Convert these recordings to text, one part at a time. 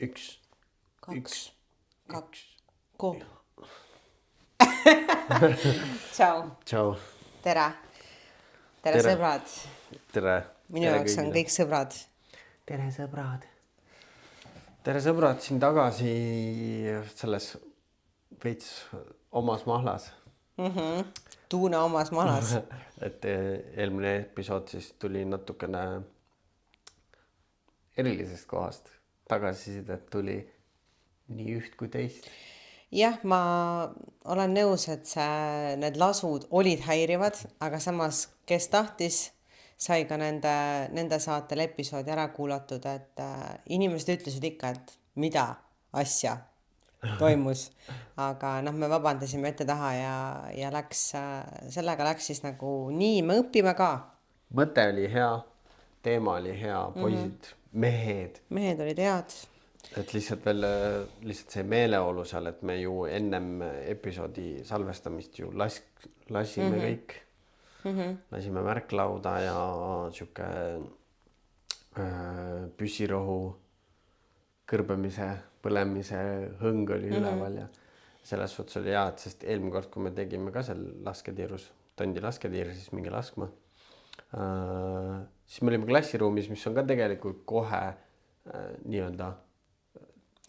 üks. Go. Tšau. Tere, sõbrad. Tere. Minu jaoks on kõik sõbrad. Tere sõbrad, siin tagasi selles veits omas mahlas. Tuuna omas mahlas. Et eelmine episood siis tuli natukene erilisest kohast. Tagasisidet tuli nii üht kui teist. Jah, ma olen nõus, et need lasud olid häirivad, aga samas, kes tahtis, sai ka nende saatel episoodi ära kuulatud, et inimesed ütlesid ikka, et mida asja toimus. Aga me vabandasime ette taha ja sellega läks siis nagu nii, me õpime ka. Mõte oli hea, teema oli hea, poisid, mehed. Mehed olid head. Et lihtsalt see meeleolu seal, et me ju ennem episoodi salvestamist ju lasime kõik. Lasime märklauda ja siuke püssirohu kõrbemise, põlemise hõng oli üleval ja selles suhtes oli hea, et sest eelmine kord, kui me tegime ka seal lasketiirus, Tondi lasketiir, siis mingi laskma. Siis me olime klassiruumis, mis on ka tegelikult kohe nii-öelda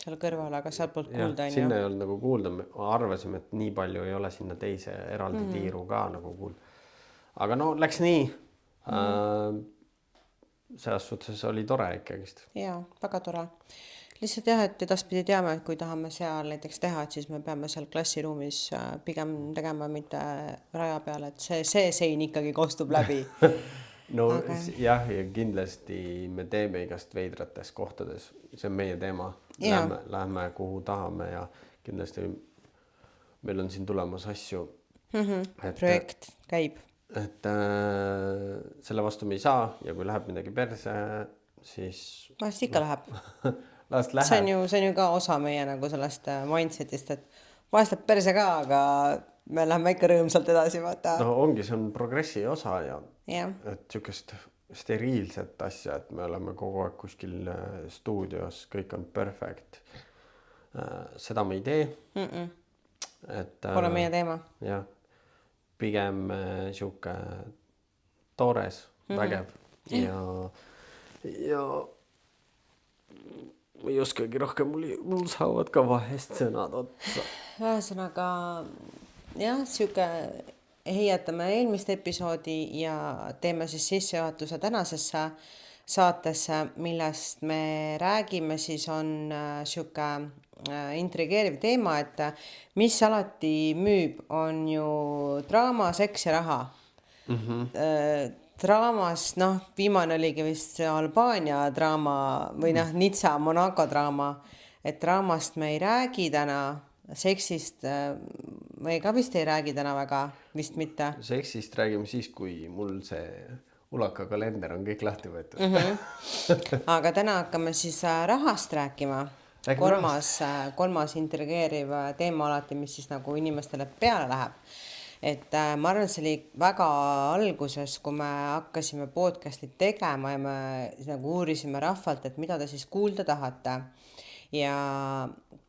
seal kõrval, aga sealt poolt kuulda. Sinna ei olnud nagu kuulda, me arvasime, et nii palju ei ole sinna teise eraldi tiiru ka nagu kuulda. Aga no läks nii. Selles suhtes oli tore ikkagist. Jaa, väga tore. Lihtsalt jah, et edaspidi teame, et kui tahame seal näiteks teha, et siis me peame seal klassiruumis pigem tegema mitte raja peale, et see sein ikkagi kostub läbi. No jah, ja kindlasti me teeme igast veidrates kohtades. See on meie teema. Lähme kuhu tahame ja kindlasti meil on siin tulemas asju. Projekt käib. Et selle vastu me ei saa ja kui läheb midagi perse, siis... Vahest ikka läheb. Lahest läheb. See on ju ka osa meie nagu sellest mindsetist, et vahest läheb perse ka, aga me läheme ikka rõõmsalt edasi, vaata. No ongi, see on progressi osa ja et siukest steriilset asja, et me oleme kogu aeg kuskil stuudios, kõik on perfect. Seda me ei tee. Pole meie teema. Jah, pigem siuke toores, vägev ja ei oskagi rohkem, mul saavad ka vahest sõnad otsa. Ühesõnaga, jah, siuke heietame eelmist episoodi ja teeme siis sissejuhatuse tänasesse saatesse, millest me räägime, siis on siuke intrigeeriv teema, et mis alati müüb, on ju draama, seks ja raha. Draamas, viimane oligi vist Albaania draama või Nizza, Monaco draama, et draamast me ei räägi täna, seksist me ka vist ei räägi täna väga, vist mitte. Seksist räägime siis, kui mul see ulaka kalender on kõik lahti võetud. Aga täna hakkame siis rahast rääkima. Kolmas intrigeeriv teema alati, mis siis nagu inimestele peale läheb. Et ma arvan, et see oli väga alguses, kui me hakkasime podcasti tegema ja me nagu uurisime rahvalt, et mida te siis kuulda tahate. Ja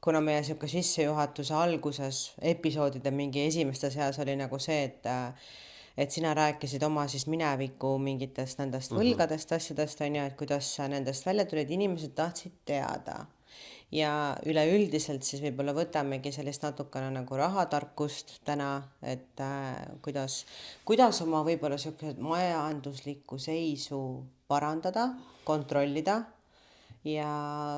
kuna meie siuke sissejuhatuse alguses episoodide mingi esimeste seas oli nagu see, et sina rääkisid oma siis mineviku mingitest nendest võlgadest asjadest, on ju, et kuidas nendest välja tulid, inimesed tahtsid teada. Ja üleüldiselt siis võib-olla võtamegi sellist natukene nagu rahatarkust täna, et kuidas oma võib-olla siuke majanduslikku seisu parandada, kontrollida ja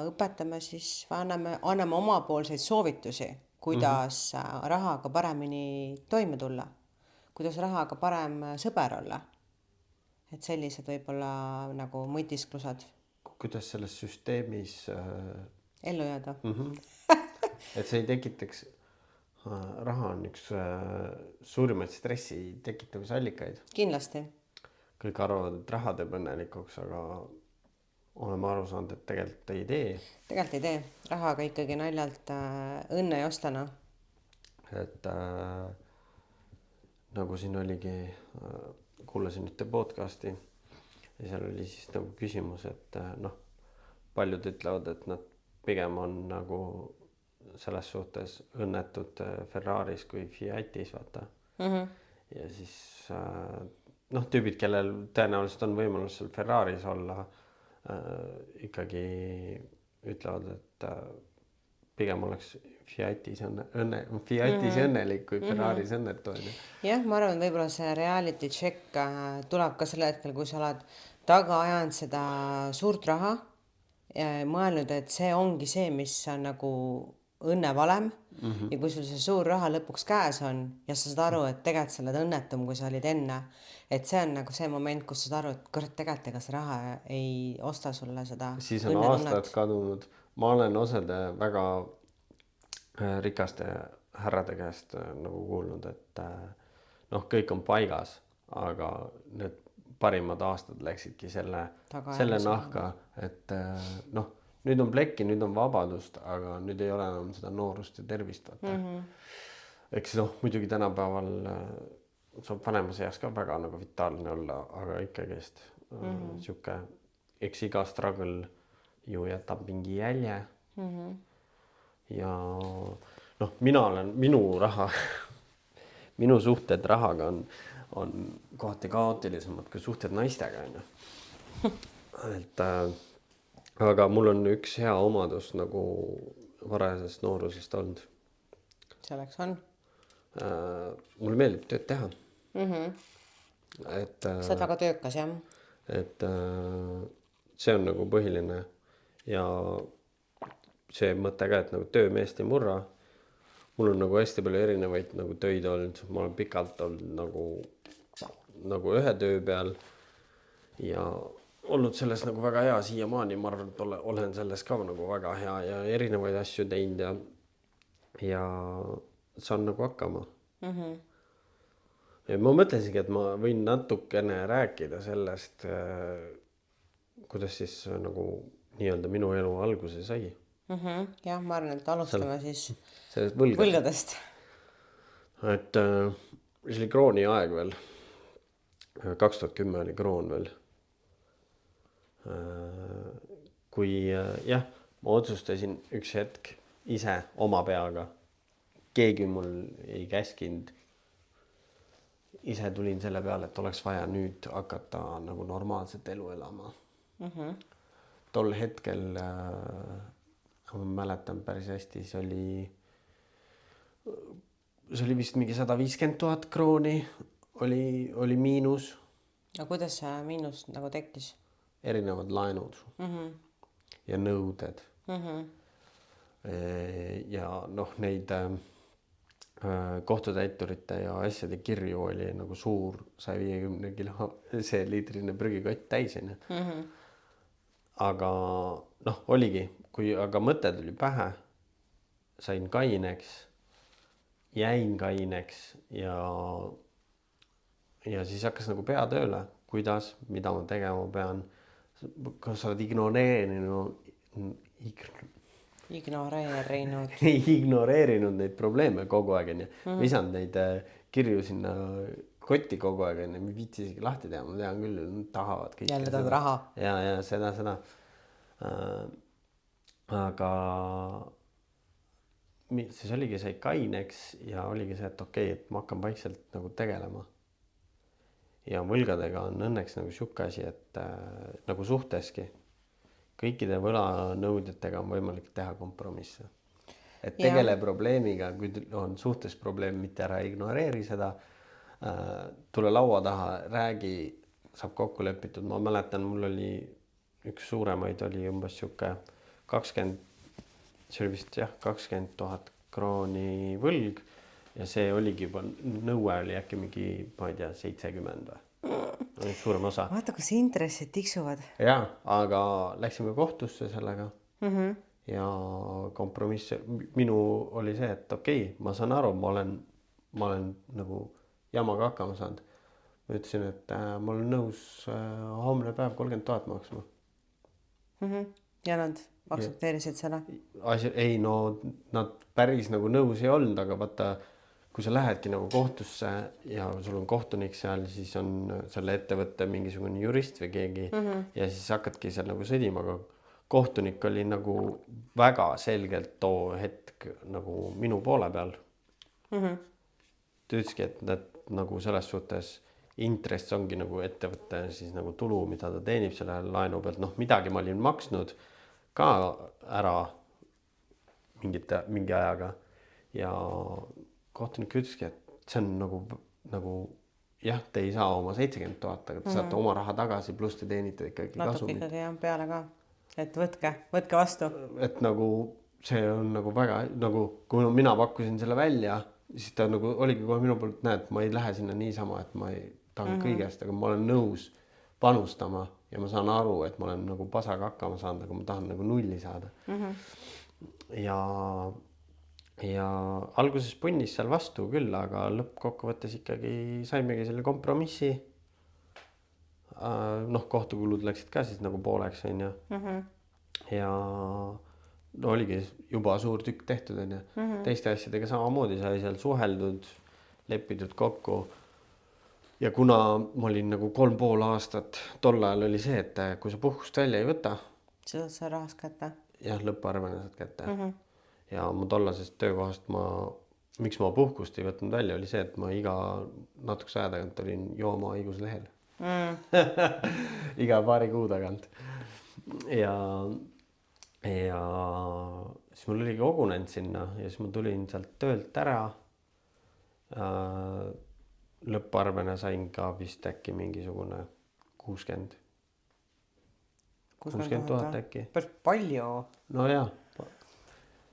õpetame siis, anname omapoolseid soovitusi, kuidas rahaga paremini toime tulla, kuidas rahaga parem sõber olla. Et sellised võib-olla nagu mõtisklused. Kuidas selles süsteemis ellu jääda. Et see ei tekitaks, raha on üks suurimaid stressi tekitamise allikaid. Kindlasti. Kõik arvavad, et raha teeb õnnelikuks, aga oleme aru saanud, et tegelikult ei tee. Tegelikult ei tee. Rahaga ikkagi naljalt õnne ei ostana. Et nagu siin oligi, kuulasin ühte podcasti ja seal oli siis nagu küsimus, et paljud ütlevad, et nad pigem on nagu selles suhtes õnnetud Ferraris kui Fiatis, vaata. Ja siis noh, tüübid, kellel tõenäoliselt on võimalus seal Ferraris olla, ikkagi ütlevad, et pigem oleks Fiatis õnnelik kui Ferraris õnnetu. Jah, ma arvan, et võib-olla see reality check tuleb ka sel hetkel, kui sa oled taga ajanud seda suurt raha ja mõelnud, et see ongi see, mis on nagu õnnevalem ja kui sul see suur raha lõpuks käes on ja sa saad aru, et tegelikult sa oled õnnetum, kui sa olid enne, et see on nagu see moment, kus sa saad aru, et kurat, tegelikult ega see raha ei osta sulle seda siis on aastad kadunud. Ma olen osade väga rikaste härrade käest nagu kuulnud, et noh, kõik on paigas, aga need parimad aastad läksidki selle nahka, et noh, nüüd on plekki, nüüd on vabadust, aga nüüd ei ole enam seda noorust ja tervist, vaata. Eks noh, muidugi tänapäeval saab vanemas eas ka väga nagu vitaalne olla, aga ikkagiist siuke, eks iga struggle ju jätab mingi jälje. Ja noh, minu raha, minu suhted rahaga on kohati kaootilisemad kui suhted naistega, et aga mul on üks hea omadus nagu varajasest noorusest olnud. Selleks on? Mulle meeldib tööd teha. Et sa oled väga töökas, jah? Et see on nagu põhiline ja see mõte ka, et nagu töömeest ei murra. Mul on nagu hästi palju erinevaid nagu töid olnud. Ma olen pikalt olnud nagu ühe töö peal ja olnud selles nagu väga hea siiamaani. Ma arvan, et olen selles ka nagu väga hea ja erinevaid asju teinud ja saan nagu hakkama. Ja ma mõtlesingi, et ma võin natukene rääkida sellest, kuidas siis nagu nii-öelda minu elu alguse sai. Jah, ma arvan, et alustame siis võlgadest. Et see oli krooni aeg veel. 2010 oli kroon veel. Kui jah, ma otsustasin üks hetk ise oma peaga. Keegi mul ei käskinud. Ise tulin selle peale, et oleks vaja nüüd hakata nagu normaalset elu elama. Tol hetkel ma mäletan päris hästi, see oli vist mingi 150 000 krooni oli miinus. Ja kuidas see miinus nagu tekkis? Erinevad laenud ja nõuded. Ja noh, neid kohtutäiturite ja asjade kirju oli nagu suur 150 kilo see liitrine prügikott täis. Aga noh, oligi, aga mõte tuli pähe, sain kaineks, jäin kaineks ja siis hakkas nagu pea tööle, kuidas, mida ma tegema pean. Kas sa oled ignoreerinud neid probleeme kogu aeg, visanud neid kirju sinna kotti kogu aeg, me viitsi isegi lahti teha, ma tean küll, nad tahavad kõik. Jälle tahavad raha. Ja seda. Aga siis oligi see kaineks ja oligi see, et okei, et ma hakkan vaikselt nagu tegelema. Ja võlgadega on õnneks nagu siuke asi, et nagu suhteski kõikide võlanõudjatega on võimalik teha kompromisse. Et tegele probleemiga, kui on suhtes probleem, mitte ära ignoreeri seda, tule laua taha, räägi, saab kokku lepitud. Ma mäletan, mul oli üks suuremaid oli umbes siuke 20 000 krooni võlg ja see oligi juba nõue oli äkki mingi, ma ei tea, 70 või. Suurem osa. Vaata, kus intressid tiksuvad. Ja, aga läksime kohtusse sellega ja kompromiss. Minu oli see, et okei, ma saan aru, ma olen nagu jamaga hakkama saanud. Ma ütlesin, et ma olen nõus homne päev 30 000 maksma. Ja nad aktsepteerisid selle? Ei, no nad päris nagu nõus ei olnud, aga vaata, kui sa lähedki nagu kohtusse ja sul on kohtunik seal, siis on selle ettevõtte mingisugune jurist või keegi ja siis hakkadki seal nagu sõdima, aga kohtunik oli nagu väga selgelt too hetk nagu minu poole peal. Ta ütleski, et need nagu selles suhtes intress ongi nagu ettevõtte siis nagu tulu, mida ta teenib selle laenu pealt. Noh, midagi ma olin maksnud ka ära mingi ajaga ja kohtunik ütleski, et see on nagu jah, te ei saa oma 70 000, aga te saate oma raha tagasi, pluss te teenite ikkagi kasumit. Natuke ikkagi jah peale ka, et võtke vastu. Et nagu see on nagu väga nagu, kui mina pakkusin selle välja, siis ta nagu oligi kohe minu poolt, näed, ma ei lähe sinna niisama, et ma ei taha kõigest, aga ma olen nõus panustama ja ma saan aru, et ma olen nagu pasaga hakkama saanud, aga ma tahan nagu nulli saada. Ja alguses punnis seal vastu küll, aga lõppkokkuvõttes ikkagi saimegi selle kompromissi. Noh, kohtukulud läksid ka siis nagu pooleks, on ju. Ja no oligi juba suur tükk tehtud, on ju. Teiste asjadega samamoodi sai seal suheldud, lepitud kokku. Ja kuna ma olin nagu 3,5 aastat, tol ajal oli see, et kui sa puhkust välja ei võta, saad sa rahast kätte. Jah, lõpparvena saad kätte. Ja mu tollasest töökohast miks ma puhkust ei võtnud välja, oli see, et ma iga natukese aja tagant olin jooma haiguslehel. Iga paari kuu tagant. Ja siis mul oligi kogunenud sinna ja siis ma tulin sealt töölt ära. Lõpparvena sain ka vist äkki mingisugune 60 000 äkki. Päris palju. No jah.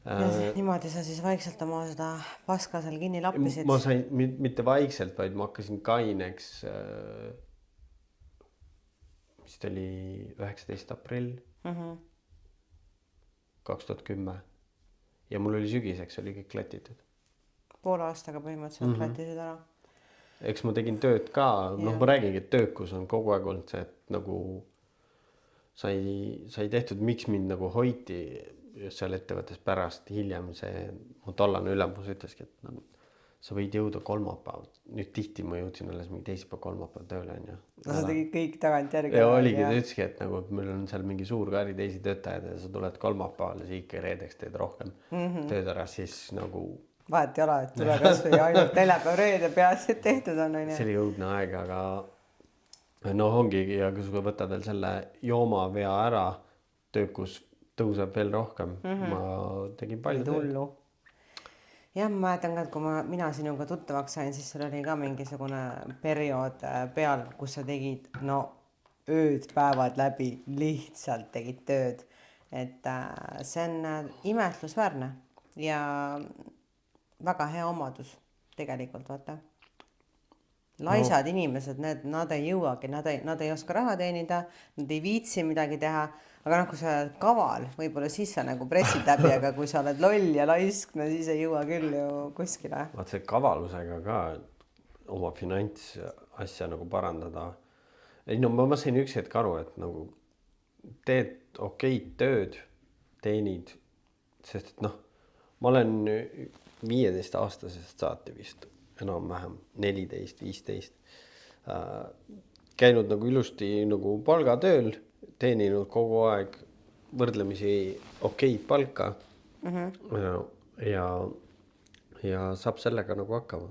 Ja niimoodi sa siis vaikselt oma seda paska seal kinni lappisid. Ma sain mitte vaikselt, vaid ma hakkasin kaineks, mis ta oli 19. aprill 2010 ja mul oli sügiseks oli kõik klatitud. Poole aastaga põhimõtteliselt klatisid ära. Eks ma tegin tööd ka, noh ma räägingi, et töökus on kogu aeg olnud see, et nagu sai tehtud, miks mind nagu hoiti just seal ettevõttes pärast hiljem see mu tollane ülemus ütleski, et nagu, sa võid jõuda kolmapäev. Nüüd tihti ma jõudsin alles mingi teisipäev, kolmapäev tööle. No sa tegid kõik tagant järgi. Ja oligi, ta ütleski, et nagu, meil on seal mingi suur kari teisi töötajad ja sa tuled kolmapäeval ja sa ikka reedeks teed rohkem tööd ära, siis nagu vahet ei ole, et tule kas või ainult neljapäev reede peast tehtud on. See oli õudne aeg, aga no ongi ja kui sa võtad veel selle joomavea ära, töökus tõuseb veel rohkem. Ma tegin palju tullu. Jah, ma mäletan ka, et kui mina sinuga tuttavaks sain, siis sul oli ka mingisugune periood peal, kus sa tegid ööd, päevad läbi, lihtsalt tegid tööd. Et see on imetlusväärne ja väga hea omadus tegelikult, vaata. Laisad inimesed, nad ei jõuagi, nad ei oska raha teenida, nad ei viitsi midagi teha, aga kui sa oled kaval, võib-olla siis sa nagu pressid läbi, aga kui sa oled loll ja laisk, no siis ei jõua küll ju kuskile. Vaat see kavalusega ka oma finantsasja nagu parandada. Ei, no ma sain üks hetk aru, et nagu teed okeid tööd, teenid, sest et ma olen 15-aastasest saati vist enam-vähem 14-15 käinud nagu ilusti nagu palgatööl, teeninud kogu aeg võrdlemisi okeid palka ja saab sellega nagu hakkama.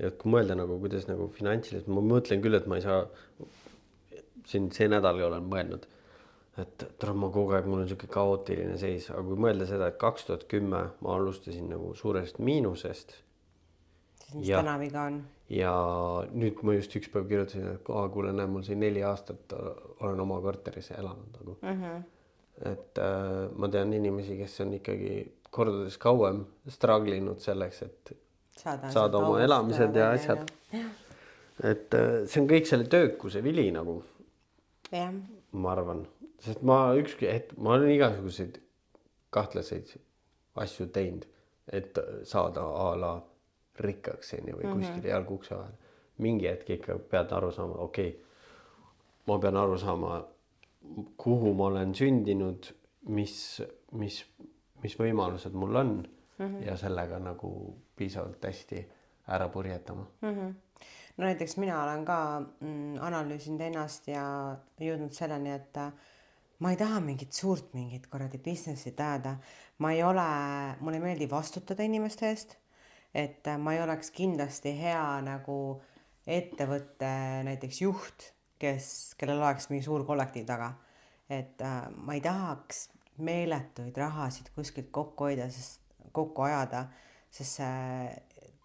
Ja kui mõelda nagu, kuidas nagu finantsiliselt, ma mõtlen küll, et ma ei saa, see nädal olen mõelnud, et ma kogu aeg, mul on siuke kaootiline seis, aga kui mõelda seda, et 2010 ma alustasin nagu suurest miinusest. Mis täna viga on? Ja nüüd ma just üks päev kirjutasin, et kuule, näe, mul siin 4 aastat olen oma korteris elanud nagu. Et ma tean inimesi, kes on ikkagi kordades kauem straglinud selleks, et saada oma elamised ja asjad. Et see on kõik selle töökuse vili nagu, ma arvan. Sest ma olen igasuguseid kahtlaseid asju teinud, et saada a la rikkaks või kuskil jalg ukse vahel. Mingi hetk ikka pead aru saama, okei, ma pean aru saama, kuhu ma olen sündinud, mis võimalused mul on ja sellega nagu piisavalt hästi ära purjetama. No näiteks mina olen ka analüüsinud ennast ja jõudnud selleni, et ma ei taha mingit suurt mingit kuradi business'it ajada, mulle ei meeldi vastutada inimeste eest, et ma ei oleks kindlasti hea nagu ettevõtte näiteks juht, kellel oleks mingi suur kollektiiv taga. Et ma ei tahaks meeletuid rahasid kuskilt kokku ajada, sest see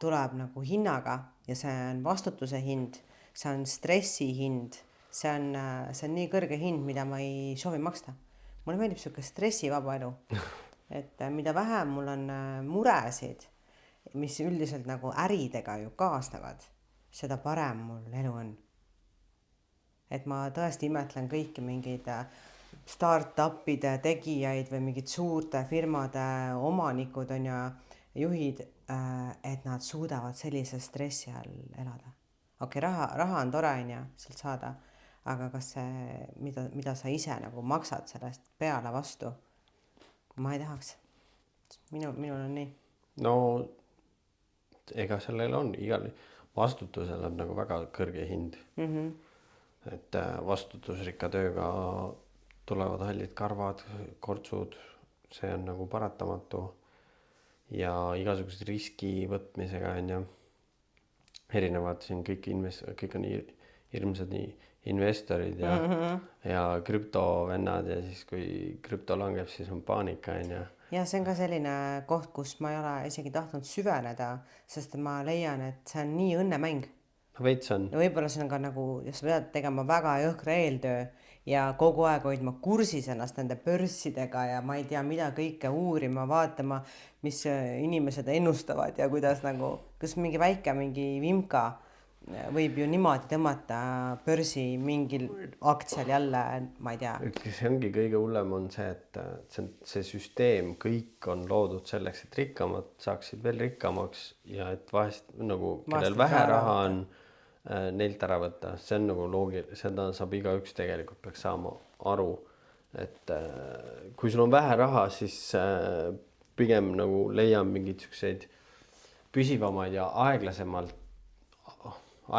tuleb nagu hinnaga ja see on vastutuse hind, see on stressi hind, see on nii kõrge hind, mida ma ei soovi maksta. Mulle meeldib sihuke stressivaba elu, et mida vähem mul on muresid, mis üldiselt nagu äridega ju kaasnevad, seda parem mul elu on. Et ma tõesti imetlen kõiki mingeid start-up'ide tegijaid või mingid suurte firmade omanikud on ja juhid, et nad suudavad sellise stressi all elada. Okei, raha on tore on ja sealt saada, aga kas see, mida sa ise nagu maksad sellest peale vastu, ma ei tahaks. Minul on nii. No ega sellel on igal vastutusel on nagu väga kõrge hind. Et vastutusrikka tööga tulevad hallid karvad, kortsud, see on nagu paratamatu ja igasugused riski võtmisega on ju erinevad siin kõik on hirmsad investorid ja krüptovennad ja siis kui krüpto langeb, siis on paanika on ju. Ja see on ka selline koht, kus ma ei ole isegi tahtnud süveneda, sest ma leian, et see on nii õnnemäng. Veits on. Ja võib-olla see on ka nagu, sa pead tegema väga jõhkra eeltöö ja kogu aeg hoidma kursis ennast nende börssidega ja ma ei tea, mida kõike uurima, vaatama, mis inimesed ennustavad ja kuidas nagu, kas mingi väike mingi võib ju niimoodi tõmmata börsi mingil aktsial jälle, ma ei tea. See ongi kõige hullem on see, et see süsteem, kõik on loodud selleks, et rikkamad saaksid veel rikkamaks ja et vahest nagu, kellel vähe raha on, neilt ära võtta. See on nagu loogiline, seda saab igaüks tegelikult peaks saama aru, et kui sul on vähe raha, siis pigem nagu leian mingid selliseid püsivamaid ja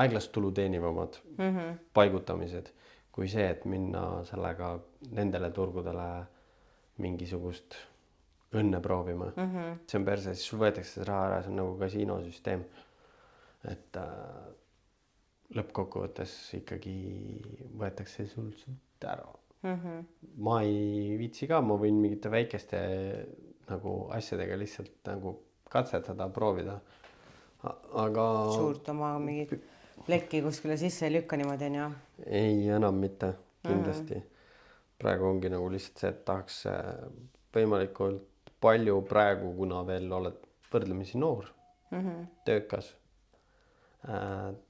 aeglast tulu teenivamad paigutamised, kui see, et minna sellega nendele turgudele mingisugust õnne proovima. See on perse, siis sul võetakse see raha ära, see on nagu kasiinosüsteem. Et lõppkokkuvõttes ikkagi võetakse sul ära. Ma ei viitsi ka, ma võin mingite väikeste nagu asjadega lihtsalt nagu katsetada, proovida. Aga suurt oma mingit plekki kuskile sisse ei lükka niimoodi on ju? Ei, enam mitte, kindlasti. Praegu ongi nagu lihtsalt see, et tahaks võimalikult palju praegu, kuna veel oled võrdlemisi noor, töökas,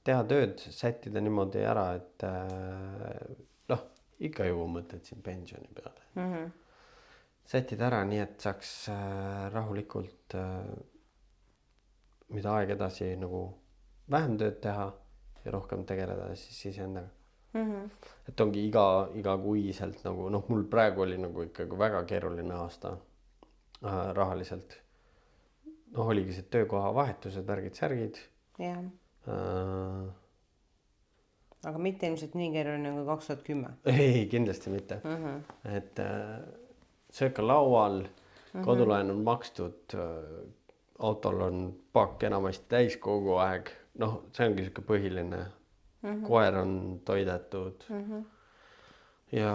teha tööd, sättida niimoodi ära, et ikka ju mõtled siin pensioni peale. Sättida ära nii, et saaks rahulikult mida aeg edasi nagu vähem tööd teha ja rohkem tegeleda siis endaga. Et ongi iga kuiselt nagu, mul praegu oli nagu ikkagi väga keeruline aasta rahaliselt. Oligi see töökoha vahetused, värgid-särgid. Jah. Aga mitte ilmselt nii keeruline kui 2010. Ei, kindlasti mitte. Et sööka laual, kodulaen on makstud, autol on pakk enamasti täis kogu aeg. See ongi siuke põhiline. Koer on toidetud. Ja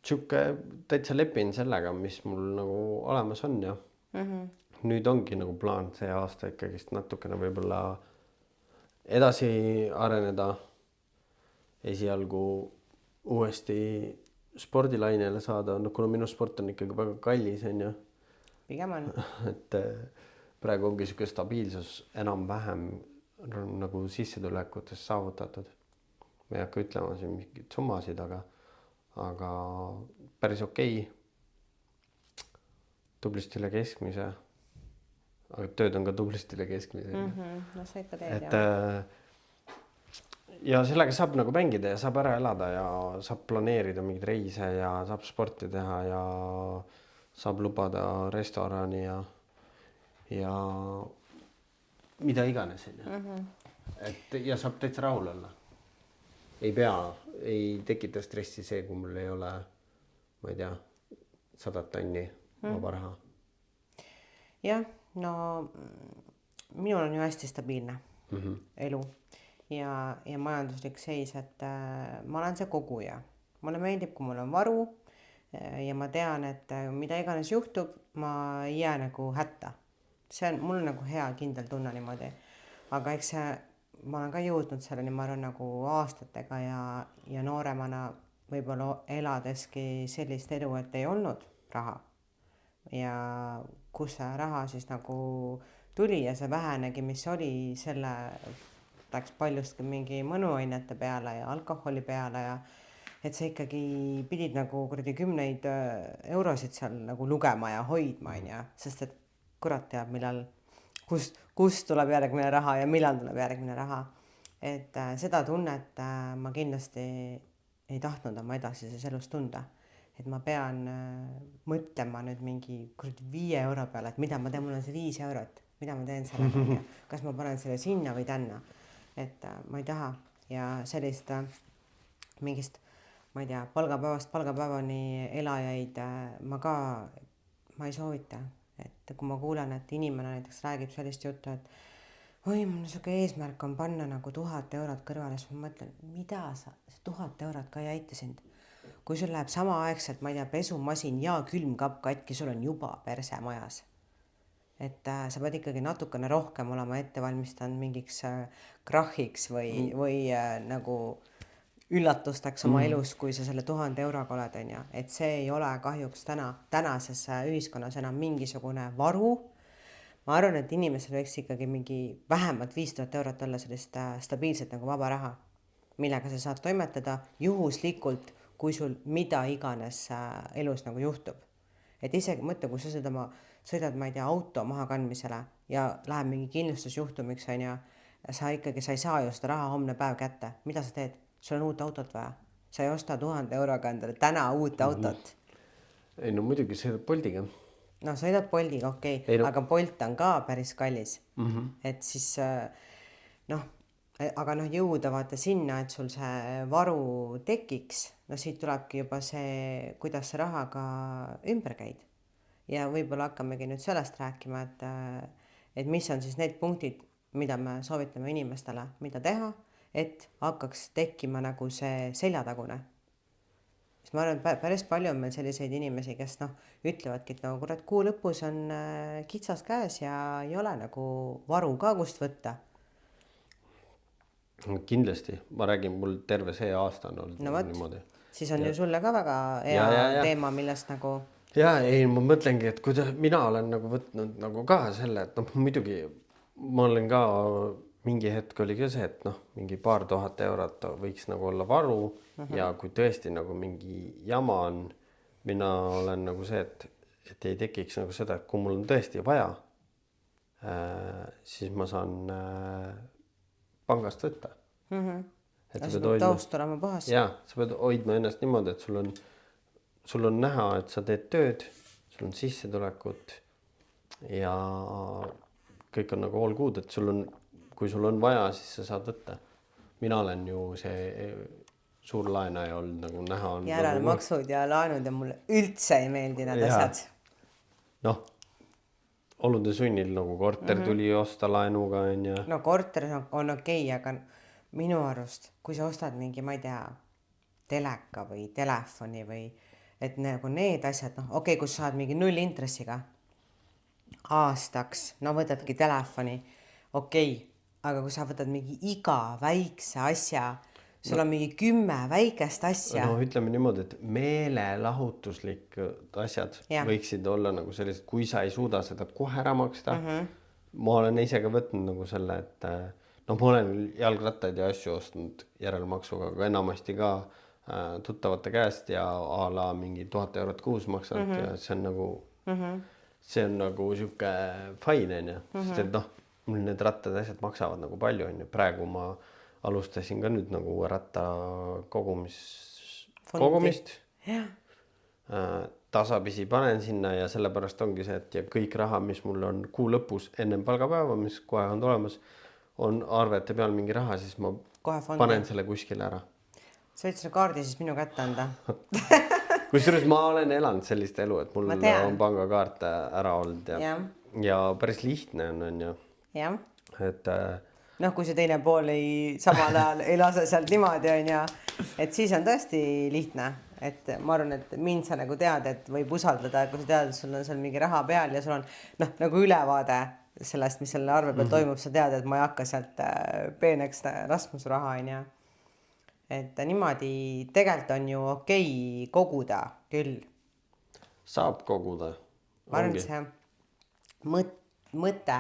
siuke täitsa lepin sellega, mis mul nagu olemas on ja nüüd ongi nagu plaan see aasta ikkagist natukene võib-olla edasi areneda, esialgu uuesti spordilainele saada, kuna minu sport on ikkagi väga kallis on ju. Pigem on. Et praegu ongi siuke stabiilsus enam-vähem nagu sissetulekutes saavutatud. Ma ei hakka ütlema siin mingid summasid, aga päris okei. Tublisti üle keskmise. Aga tööd on ka tublisti üle keskmise. No sa ikka teed, jah. Ja sellega saab nagu mängida ja saab ära elada ja saab planeerida mingeid reise ja saab sporti teha ja saab lubada restorani ja mida iganes. Et ja saab täitsa rahul olla. Ei tekita stressi see, kui mul ei ole ma ei tea, 100 tonni vaba raha. Jah, no minul on ju hästi stabiilne elu ja majanduslik seis, et ma olen see koguja. Mulle meeldib, kui mul on varu ja ma tean, et mida iganes juhtub, ma ei jää nagu hätta. See on mul nagu hea kindel tunne niimoodi. Aga eks ma olen ka jõudnud selleni, ma arvan, nagu aastatega ja nooremana võib-olla eladeski sellist elu, et ei olnud raha. Ja kus see raha siis nagu tuli ja see vähenegi, mis oli, selle läks paljustki mingi mõnuainete peale ja alkoholi peale ja et sa ikkagi pidid nagu kuradi 10 eurosid seal nagu lugema ja hoidma, sest et kurat teab, millal, kust tuleb järgmine raha ja millal tuleb järgmine raha. Et seda tunnet ma kindlasti ei tahtnud oma edasises elus tunda. Et ma pean mõtlema nüüd mingi 5 euro peale, et mida ma teen, mul on see 5 eurot, mida ma teen sellega, kas ma panen selle sinna või tänna. Et ma ei taha ja sellist mingist, ma ei tea, palgapäevast palgapäevani elajaid ma ei soovita. Et kui ma kuulen, et inimene näiteks räägib sellist juttu, et oi, mul niisugune eesmärk on panna nagu 1000 eurot kõrvale, siis ma mõtlen, mida sa, 1000 eurot ka ei aita sind. Kui sul läheb samaaegselt, ma ei tea, pesumasin ja külmkapp katki, sul on juba perse majas. Et sa pead ikkagi natukene rohkem olema ette valmistanud mingiks krahhiks või nagu üllatusteks oma elus, kui sa selle 1000 euroga oled, et see ei ole kahjuks tänases ühiskonnas enam mingisugune varu. Ma arvan, et inimesel võiks ikkagi mingi vähemalt 5000 eurot olla sellist stabiilset nagu vaba raha, millega sa saad toimetada juhuslikult, kui sul mida iganes elus nagu juhtub. Et isegi mõtle, kui sa sõidad, ma ei tea, auto maha kandmisele ja läheb mingi kindlustusjuhtumiks, sa ei saa ju seda raha homne päev kätte. Mida sa teed? Sul on uut autot vaja. Sa ei osta 1000 euroga endale täna uut autot. Ei no muidugi sõidad Boltiga. No sõidad Boltiga, okei. Aga Bolt on ka päris kallis. Et siis aga jõuda vaata sinna, et sul see varu tekiks. No siit tulebki juba see, kuidas see rahaga ümber käid. Ja võib-olla hakkamegi nüüd sellest rääkima, et mis on siis need punktid, mida me soovitame inimestele, mida teha, et hakkaks tekkima nagu see seljatagune. Siis ma arvan, et päris palju on meil selliseid inimesi, kes ütlevadki, et kurat, kuu lõpus on kitsas käes ja ei ole nagu varu ka kust võtta. Kindlasti, ma räägin, mul terve see aasta on olnud niimoodi. Siis on ju sulle ka väga hea teema, millest nagu... Ja ei, ma mõtlengi, et kuidas mina olen nagu võtnud nagu ka selle, et muidugi ma olen ka mingi hetk oli ka see, et mingi paar tuhat eurot võiks nagu olla varu ja kui tõesti nagu mingi jama on, mina olen nagu see, et ei tekiks nagu seda, et kui mul on tõesti vaja, siis ma saan pangast võtta. Et sa pead taust olema puhas. Ja, sa pead hoidma ennast niimoodi, et sul on näha, et sa teed tööd, sul on sissetulekut ja kõik on nagu all good, et kui sul on vaja, siis sa saad võtta. Mina olen ju see suur laenaja olnud nagu näha on. Järelmaksud ja laenud ja mulle üldse ei meeldi need asjad. Olude sunnil nagu korter tuli osta laenuga. No korter on okei, aga minu arust, kui sa ostad mingi, ma ei tea, teleka või telefoni või et nagu need asjad, okei, kus saad mingi 0 intressiga aastaks, võtadki telefoni, okei, aga kui sa võtad mingi iga väikse asja, sul on mingi 10 väikest asja. Ütleme niimoodi, et meelelahutuslikud asjad võiksid olla nagu sellised, kui sa ei suuda seda kohe ära maksta. Ma olen ise ka võtnud nagu selle, et ma olen jalgrattaid ja asju ostnud järelmaksuga, aga enamasti ka tuttavate käest ja a la mingi 1000 eurot kuus maksad ja see on nagu siuke fine, sest et mul need rattad asjad maksavad nagu palju, praegu ma alustasin ka nüüd nagu ratta kogumist. Tasapisi panen sinna ja sellepärast ongi see, et ja kõik raha, mis mul on kuu lõpus ennem palgapäeva, mis kohe on tulemas, on arvete peal mingi raha, siis ma panen selle kuskile ära. Sa võid selle kaardi siis minu kätte anda. kusjuures ma olen elanud sellist elu, et mul on pangakaart ära olnud ja päris lihtne on ju. Jah. Et noh, kui see teine pool samal ajal ei lase sealt niimoodi on ju, et siis on tõesti lihtne, et ma arvan, et mind sa nagu tead, et võib usaldada, kui sa tead, et sul on seal mingi raha peal ja sul on nagu ülevaade sellest, mis selle arve peal toimub, sa tead, et ma ei hakka sealt peeneks laskma su raha on ju. Et niimoodi tegelikult on ju okei koguda küll. Saab koguda. Ma arvan, et see mõte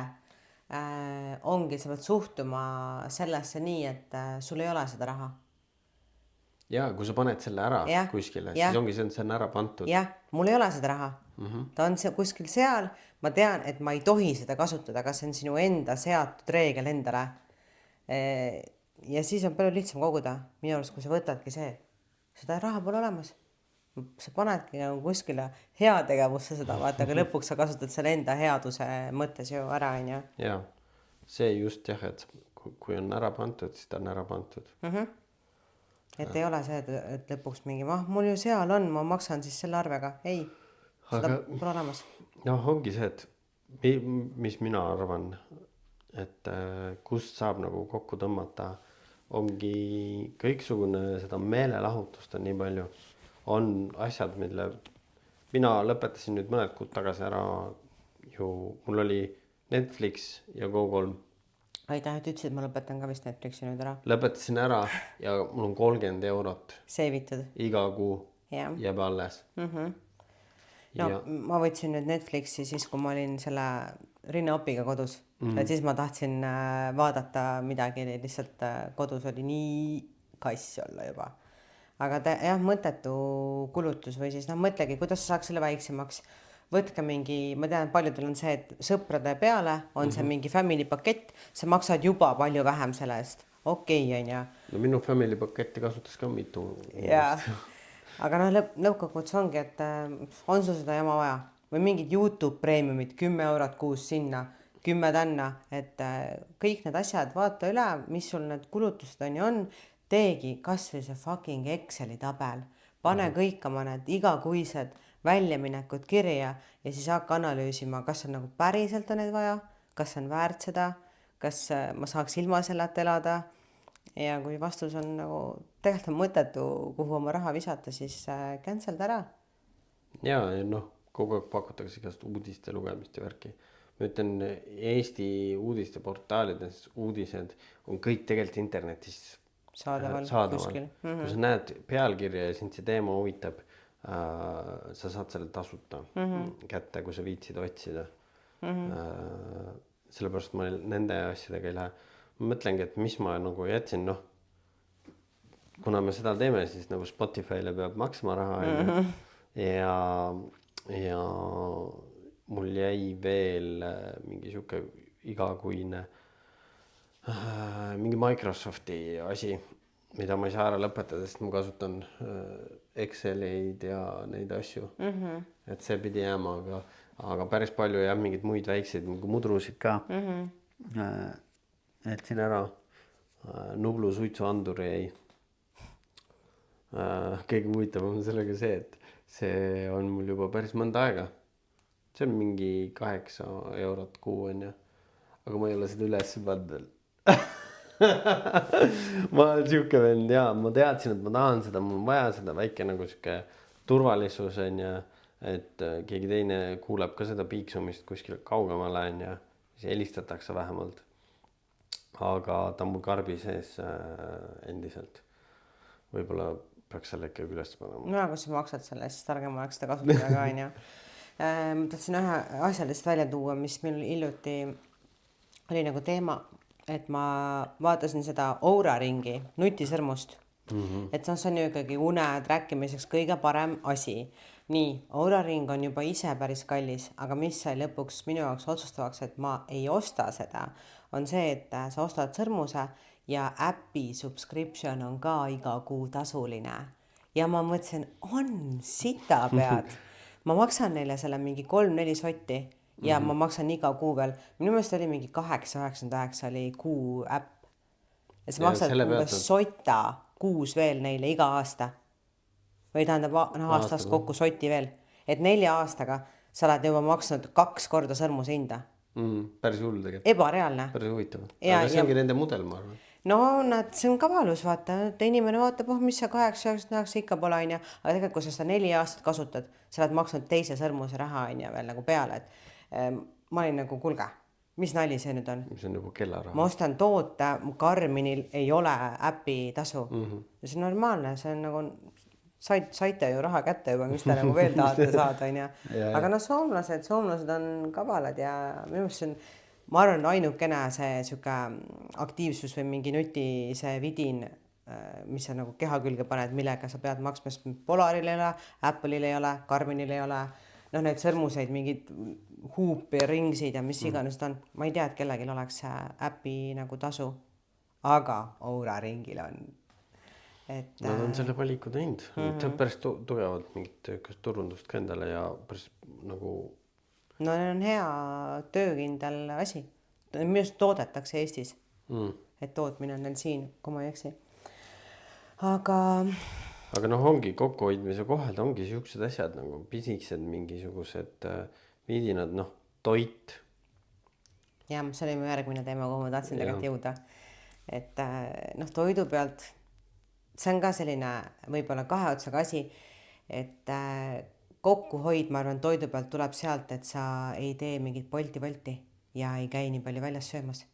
ongi, sa pead suhtuma sellesse nii, et sul ei ole seda raha. Ja kui sa paned selle ära kuskile, siis ongi see on ära pandud. Jah, mul ei ole seda raha. Ta on kuskil seal, ma tean, et ma ei tohi seda kasutada, kas see on sinu enda seatud reegel endale. Ja siis on palju lihtsam koguda. Minu arust, kui sa võtadki see, seda raha pole olemas. Sa panedki nagu kuskile heategevusse seda, vaata, aga lõpuks sa kasutad selle enda headuse mõttes ju ära, on ju. Jaa, see just jah, et kui on ära pandud, siis ta on ära pandud. Et ei ole see, et lõpuks mingi, mul ju seal on, ma maksan siis selle arvega. Ei, seda pole olemas. Noh, ongi see, et mis mina arvan, et kust saab nagu kokku tõmmata, ongi kõiksugune seda meelelahutust on nii palju. On asjad, mille mina lõpetasin nüüd mõned kuud tagasi ära ju, mul oli Netflix ja Go3. Aitäh, et ütlesid, ma lõpetan ka vist Netflixi nüüd ära. Lõpetasin ära ja mul on 30 eurot. Seivitud. Iga kuu jääb alles. No, ma võtsin nüüd Netflixi siis, kui ma olin selle rinnaopiga kodus. Et siis ma tahtsin vaadata midagi, lihtsalt kodus oli nii kass olla juba. Aga jah, mõttetu kulutus või siis mõtlegi, kuidas sa saaks selle väiksemaks. Võtke mingi, ma tean, paljudel on see, et sõprade peale on see mingi family pakett, sa maksad juba palju vähem selle eest. Okei, on ju. No minu family paketti kasutas ka mitu. Jaa, aga lõppkokkuvõttes ongi, et on sul seda jama vaja. Või mingid YouTube premiumid, 10 eurot kuus sinna, 10 tänna, et kõik need asjad, vaata üle, mis sul need kulutused on. Teegi kas või see fucking Exceli tabel. Pane kõik oma need igakuised väljaminekud kirja ja siis hakka analüüsima, kas on nagu päriselt on need vaja, kas on väärt seda, kas ma saaks ilma selleta elada. Ja kui vastus on nagu tegelikult on mõttetu, kuhu oma raha visata, siis cancel ära. Ja kogu aeg pakutakse igast uudiste lugemist ja värki. Ma ütlen, Eesti uudisteportaalides uudised on kõik tegelikult internetis saadaval. Kuskil. Kui sa näed pealkirja ja sind see teema huvitab, sa saad selle tasuta kätte, kui sa viitsid otsida. Sellepärast ma nende asjadega ei lähe. Ma mõtlengi, et mis ma nagu jätsin, kuna me seda teeme, siis nagu Spotify'le peab maksma raha ja mul jäi veel mingi siuke igakuine mingi Microsofti asi, mida ma ei saa ära lõpetada, sest ma kasutan Exceleid ja neid asju. Et see pidi jääma, aga päris palju jah, mingid muid väikseid mudrusid ka. Jätsin ära. Nublu suitsuandur jäi. Kõige huvitavam on sellega see, et see on mul juba päris mõnda aega. See on mingi 8 eurot kuu on ju. Aga ma ei ole seda üles pandud. Ma olen siuke vend ja ma teadsin, et ma tahan seda, mul on vaja seda väike nagu siuke turvalisus on ja et keegi teine kuuleb ka seda piiksumist kuskil kaugemale on ja siis helistatakse vähemalt. Aga ta on mul karbi sees endiselt. Võib-olla peaks selle ikka üles panema. No, kui sa maksad selle, siis targem oleks seda kasutada ka on ja. Ma tahtsin ühe asjalist välja tuua, mis meil hiljuti oli nagu teema, et ma vaatasin seda Oura ringi nutisõrmust. Et see on ju ikkagi une träkkimiseks kõige parem asi. Nii, Oura ring on juba ise päris kallis, aga mis sai lõpuks minu jaoks otsustavaks, et ma ei osta seda, on see, et sa ostad sõrmuse ja äpi subscription on ka iga kuu tasuline. Ja ma mõtlesin, on sita pead. Ma maksan neile selle mingi 3-4 sotti ja ma maksan iga kuu veel. Minu meelest oli mingi 8-99 oli kuu äpp. Ja sa maksad sota kuus veel neile iga aasta. või tähendab aastast kokku sotti veel, et 4 aastaga sa oled juba maksnud 2 korda sõrmuse hinda. Päris hull tegelikult. Ebareaalne. Päris huvitav. Aga see ongi nende mudel, ma arvan. No näed, see on kavalus, vaata, et inimene vaatab, mis see 8-9 ikka pole, on ju, aga tegelikult, kui sa seda 4 aastat kasutad, sa oled maksnud teise sõrmuse raha, on ju, veel nagu peale, et ma olin nagu, kuulge, mis nali see nüüd on? See on nagu kellaraha. Ma ostan toote, Karminil ei ole äpi tasu. Ja see on normaalne, see on nagu, saite ju raha kätte juba, mis te nagu veel tahate saada, on ju. Aga no soomlased on kavalad ja minu meelest see on, ma arvan, ainukene see siuke aktiivsus või mingi nuti see vidin, mis sa nagu keha külge paned, millega sa pead maksma, sest Polaril ei ole, Apple'il ei ole, Karminil ei ole, noh, need sõrmuseid, mingid huupi, ringsid ja mis iganes ta on. Ma ei tea, et kellelgi oleks äpi nagu tasu, aga Oura ringil on. Nad on selle valiku teinud. Päris tugevalt mingit turundust ka endale ja päris nagu... No on hea töökindel asi. Minu just toodetakse Eestis. Et tootmine on neil siin, kui ma ei eksi. Aga noh, ongi kokkuhoidmise kohalt, ongi siuksed asjad nagu pisikesed mingisugused vidinad, noh, toit. Ja, see oli mu järgmine teema, kuhu ma tahtsin tegelikult jõuda. Et noh, toidu pealt, see on ka selline võib-olla 2 otsaga asi, et kokkuhoid, ma arvan, toidu pealt tuleb sealt, et sa ei tee mingit polti ja ei käi nii palju väljas söömas.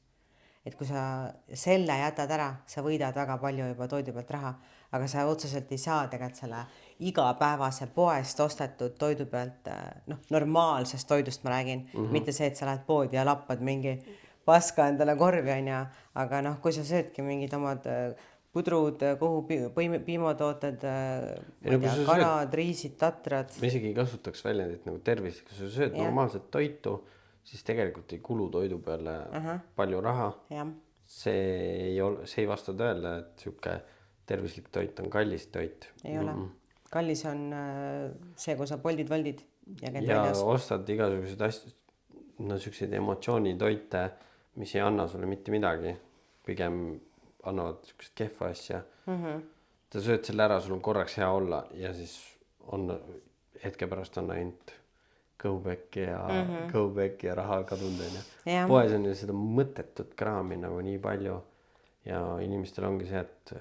Et kui sa selle jätad ära, sa võidad väga palju juba toidu pealt raha, aga sa otseselt ei saa tegelikult selle igapäevase poest ostetud toidu pealt, noh, normaalsest toidust ma räägin, mitte see, et sa lähed poodi ja lappad mingi paska endale korvi, on ja, aga noh, kui sa söödki mingid omad pudrud, kuhu piimatooted, kanad, riisid, tatrad. Ma isegi ei kasutaks väljendit nagu tervis, kui sa sööd normaalset toitu, siis tegelikult ei kulu toidu peale palju raha. See ei vasta tõele, et siuke tervislik toit on kallis toit. Ei ole. Kallis on see, kui sa poldid ja ostad igasugused asjad, no siukseid emotsioonitoite, mis ei anna sulle mitte midagi, pigem annavad siukest kehva asja. Ta sööd selle ära, sul on korraks hea olla ja siis on hetke pärast on ainult kõhupekki ja raha kadunud. Poes on ju seda mõttetut kraami nagu nii palju ja inimestel ongi see, et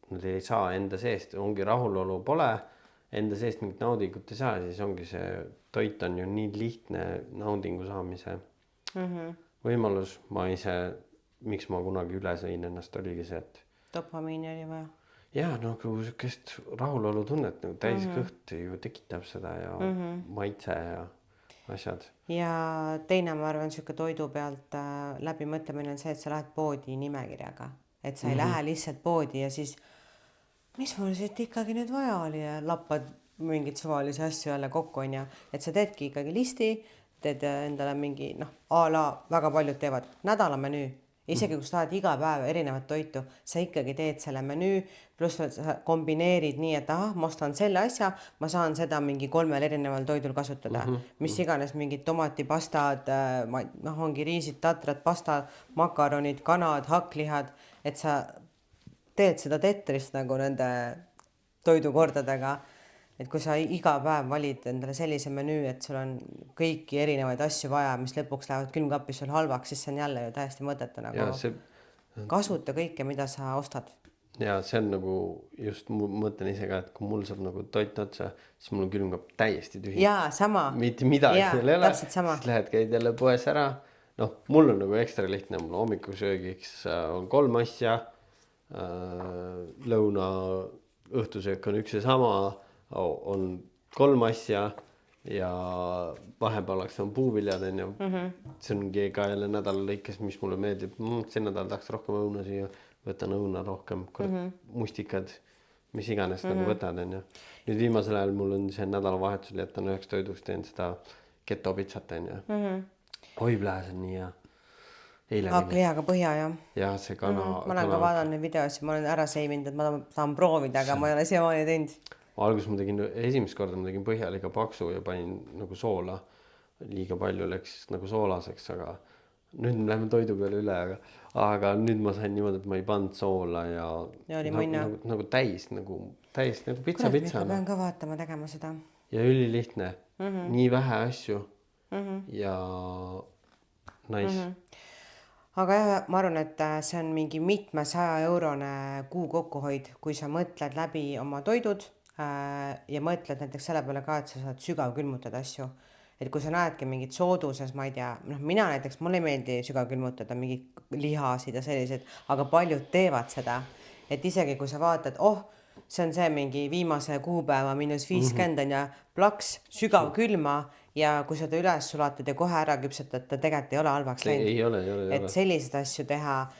nad ei saa enda seest, ongi rahulolu pole, enda seest mingit naudingut ei saa, siis ongi see toit on ju nii lihtne naudingu saamise võimalus. Ma ise, miks ma kunagi üle sõin ennast, oligi see, et dopamiini oli vaja. Ja nagu sükest rahulolu tunnet, nagu täis kõht ju tekitab seda ja maitse ja asjad. Ja teine, ma arvan, süke toidu pealt läbimõtlemine on see, et sa lähed poodi nimekirjaga. Et sa ei lähe lihtsalt poodi ja siis, mis mul siit ikkagi nüüd vaja oli ja lappad mingid suvalisi asju jälle kokku, on ja. Et sa teedki ikkagi listi, teed endale mingi, noh, väga paljud teevad nädalamenüü. Isegi kui sa tahad iga päev erinevat toitu, sa ikkagi teed selle menüü, pluss sa kombineerid nii, et ma ostan selle asja, ma saan seda mingi 3 erineval toidul kasutada. Mis iganes mingid tomatipastad, noh, ongi riisid, tatrad, pasta, makaronid, kanad, hakklihad, et sa teed seda tetrist nagu nende toidukordadega. Et kui sa iga päev valid endale sellise menüü, et sul on kõiki erinevaid asju vaja, mis lõpuks lähevad külmkapis sul halvaks, siis see on jälle ju täiesti mõttetu nagu kasuta kõike, mida sa ostad. Ja see on nagu, just mõtlen ise ka, et kui mul saab nagu toit otsa, siis mul on külmkapp täiesti tühi. Jaa, sama. Mitte midagi seal ei ole, siis lähed käid jälle poes ära. Noh, mul on nagu ekstra lihtne, mul hommikusöögiks on 3 asja, lõuna õhtusöök on üks ja sama, on 3 asja ja vahepealaks on puuviljad, on ju. See ongi ka jälle nädala lõikes, mis mulle meeldib. See nädal tahaks rohkem õuna süüa, võtan õuna rohkem, mustikad, mis iganes nagu võtad, on ju. Nüüd viimasel ajal mul on see nädalavahetusel jätan üheks toiduks, teen seda ketopitsat, on ju. Hoiblääs on nii hea. Hakklihaga põhja, jah. Ja see kana. Ma olen ka vaadanud neid videosid, ma olen ära seivinud, et ma tahan proovida, aga ma ei ole siiamaani teinud. Alguses ma tegin, esimest korda ma tegin põhjaliga paksu ja panin nagu soola. Liiga palju läks nagu soolaseks, aga nüüd me läheme toidu peale üle, aga nüüd ma sain niimoodi, et ma ei pannud soola ja oli mõnna. Nagu täis, nagu täiesti nagu pitsa. Pean ka vaatama tegema seda. Ja ülilihtne. Nii vähe asju. Ja nice. Aga jah, ma arvan, et see on mingi mitme 100-eurone kuu kokkuhoid, kui sa mõtled läbi oma toidud ja mõtled näiteks selle peale ka, et sa saad sügavkülmutada asju. Et kui sa näedki mingit sooduses, ma ei tea, mina näiteks, mulle ei meeldi sügavkülmutada mingid lihasid ja sellised, aga paljud teevad seda. Et isegi kui sa vaatad, see on see mingi viimase kuupäeva -50 on ja plaks sügavkülma ja kui sa ta üles sulatad ja kohe ära küpsetad, ta tegelikult ei ole halvaks läinud. Ei ole. Et selliseid asju teha,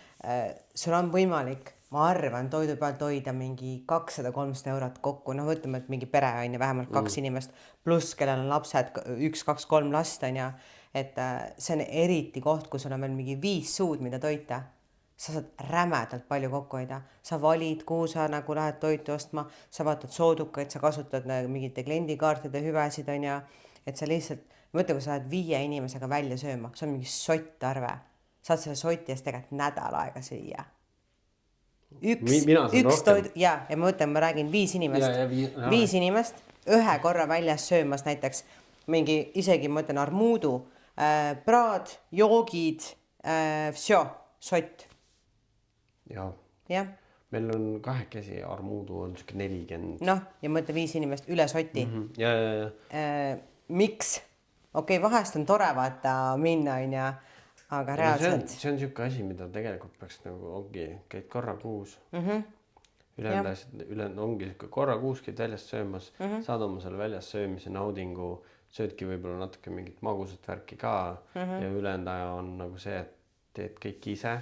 sul on võimalik, ma arvan, toidu pealt hoida mingi 200-300 eurot kokku. Ütleme, et mingi pere on ja vähemalt 2 inimest, pluss kellel on lapsed, 1, 2, 3 last on ja. Et see on eriti koht, kui sul on veel mingi 5 suud, mida toita. Sa saad rämedalt palju kokku hoida. Sa valid, kuhu sa nagu lähed toitu ostma, sa vaatad soodukaid, sa kasutad mingite kliendikaartide hüvesid on ja. Et sa lihtsalt, mõtle, kui sa lähed 5 inimesega välja sööma, see on mingi sottarve. Saad selle soti eest tegelikult nädal aega süüa. Üks toid, ja ma mõtlen, ma räägin 5 inimest. 5 inimest, ühe korra väljas söömas näiteks mingi, isegi ma ütlen armuudu, praad, joogid, sott. Ja. Meil on 2 armuudu on siuke 40. Ja mõtle 5 inimest üle soti. Ja. Miks? Vahest on tore vaata minna on ja, aga reaalselt. See on siuke asi, mida tegelikult peaks nagu käid korra kuus. Ongi siuke korra kuus käid väljast söömas, saad oma selle väljast söömise naudingu, söödki võib-olla natuke mingit magusat värki ka ja ülejäänud aja on nagu see, et teed kõik ise.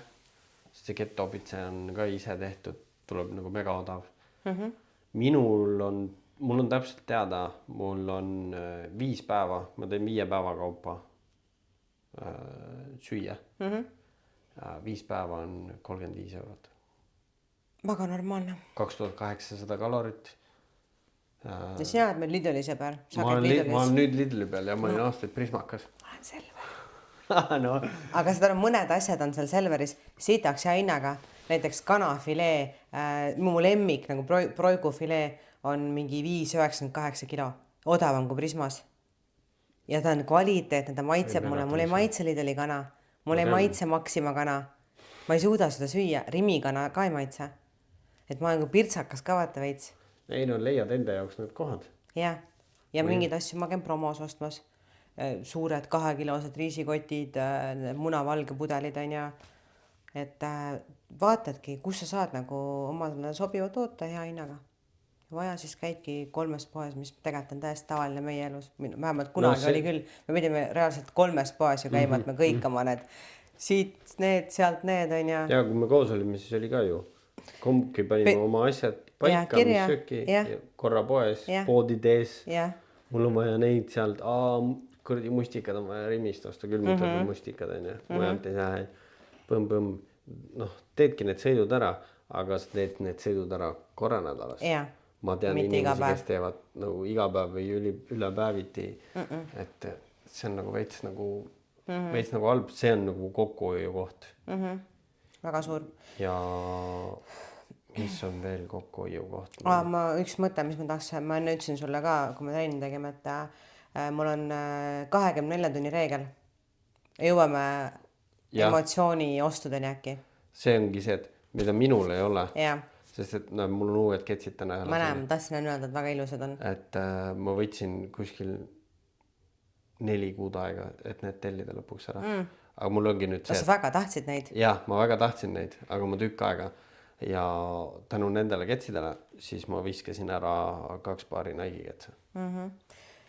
See ketopitse on ka ise tehtud, tuleb nagu mega odav. Mul on täpselt teada, mul on 5 päeva, ma teen 5 päeva kaupa süüa. 5 päeva on 35 eurot. Väga normaalne. 2800 kalorit. Ja sina oled meil Lidli sõber. Ma olen nüüd Lidli peal ja ma olin aastaid Prismakas. Ma olen Selver. Aga seda on mõned asjad on seal Selveris sitaks ja hinnaga. Näiteks kanafilee, mu lemmik nagu proigufilee on mingi 5,98 kilo. Odavam kui Prismas. Ja ta on kvaliteetne, ta maitseb mulle. Mul ei maitse Lidli kana. Mul ei maitse Maxima kana. Ma ei suuda seda süüa. Rimi kana ka ei maitse. Et ma olen kui pirtsakas ka vaata veits. Ei, leiad enda jaoks need kohad. Ja mingid asju ma käin promos ostmas. Suured 2-kilosed riisikotid, munavalge pudelid on ja. Et vaatadki, kus sa saad nagu omale sobiva toote hea hinnaga. Vaja siis käidki 3 poes, mis tegelikult on täiesti tavaline meie elus. Vähemalt kunagi oli küll. Me pidime reaalselt 3 poes ju käima, et me kõik oma need siit need, sealt need on ja. Ja kui me koos olime, siis oli ka ju. Kumbki panime oma asjad paika, mis sööki, korra poes, poodides. Mul on vaja neid sealt, kuradi mustikad on vaja Rimist osta, külmutatud mustikad on ja. Mujalt ei saa, põmm. Teedki need sõidud ära, aga sa teed need sõidud ära korra nädalas. Ma tean inimesi, kes teevad nagu iga päev või üle päeviti. Et see on nagu veits nagu halb, see on nagu kokkuhoiu koht. Väga suur. Ja mis on veel kokkuhoiu koht? Üks mõte, mis ma tahaks, ma enne ütlesin sulle ka, kui me treenin tegime, et mul on 24 tunni reegel. Jõuame emotsiooni ostudeni äkki. See ongi see, et mida minul ei ole. Sest et mul on uued ketsid täna. Ma näen, ma tahtsin öelda, et väga ilusad on. Et ma võtsin kuskil 4 kuud aega, et need tellida lõpuks ära. Aga mul ongi nüüd see. Sa väga tahtsid neid? Jah, ma väga tahtsin neid, aga ma tükk aega. Ja tänu nendele ketsidele, siis ma viskasin ära 2 paari Nike ketsa.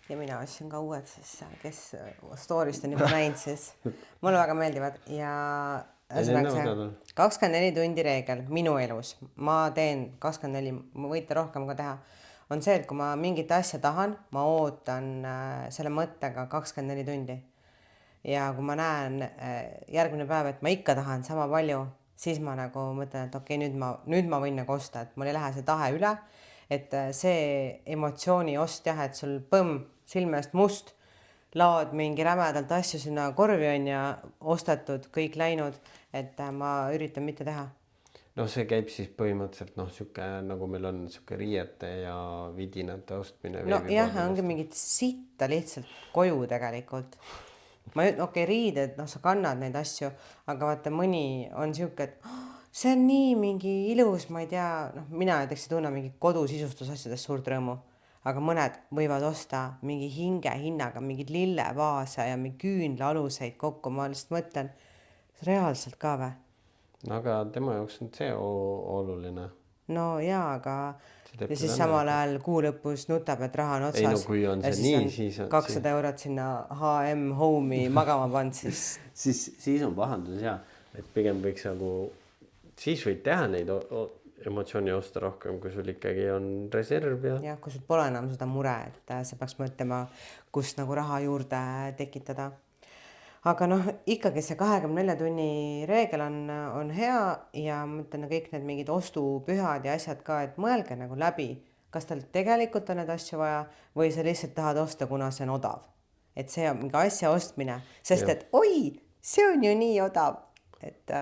Ja mina ostsin ka uued, siis kes story'st on juba näinud, siis mulle väga meeldivad. Ja 24 tundi reegel minu elus, ma teen 24, ma võite rohkem ka teha, on see, et kui ma mingit asja tahan, ma ootan selle mõttega 24 tundi. Ja kui ma näen järgmine päev, et ma ikka tahan sama palju, siis ma nagu mõtlen, et okei, nüüd ma võin nagu osta, et mul ei lähe see tahe üle, et see emotsiooni ost jah, et sul silmest must, laod mingi rämedalt asju sinna korvi on ja ostetud, kõik läinud, et ma üritan mitte teha. noh, see käib siis põhimõtteliselt noh, sihuke nagu meil on sihuke riiete ja vidinate ostmine. No jah, ongi mingit sitta lihtsalt koju tegelikult. Okei, riided, noh, sa kannad neid asju, aga vaata mõni on sihuke, et see on nii mingi ilus, ma ei tea, noh, mina näiteks ei tunne mingi kodusistustusasjadest suurt rõõmu, aga mõned võivad osta mingi hingehinnaga mingid lillevaase ja mingi küünlaaluseid kokku, ma lihtsalt mõtlen, reaalselt ka või? No aga tema jaoks on see oluline. No jaa, aga ja siis samal ajal kuu lõpus nutab, et raha on otsas. Ei no kui on see nii, siis 200 eurot sinna H&M Home'i magama pand, siis siis on pahandus ja, et pigem võiks nagu, siis võid teha neid emotsiooni osta rohkem, kui sul ikkagi on reserv ja. Jah, kui sul pole enam seda mure, et sa peaks mõtlema, kust nagu raha juurde tekitada. Aga noh, ikkagi see 24 tunni reegel on hea ja ma mõtlen kõik need mingid ostupühad ja asjad ka, et mõelge nagu läbi, kas teil tegelikult on need asju vaja või sa lihtsalt tahad osta, kuna see on odav. Et see on mingi asja ostmine, sest et oi, see on ju nii odav, et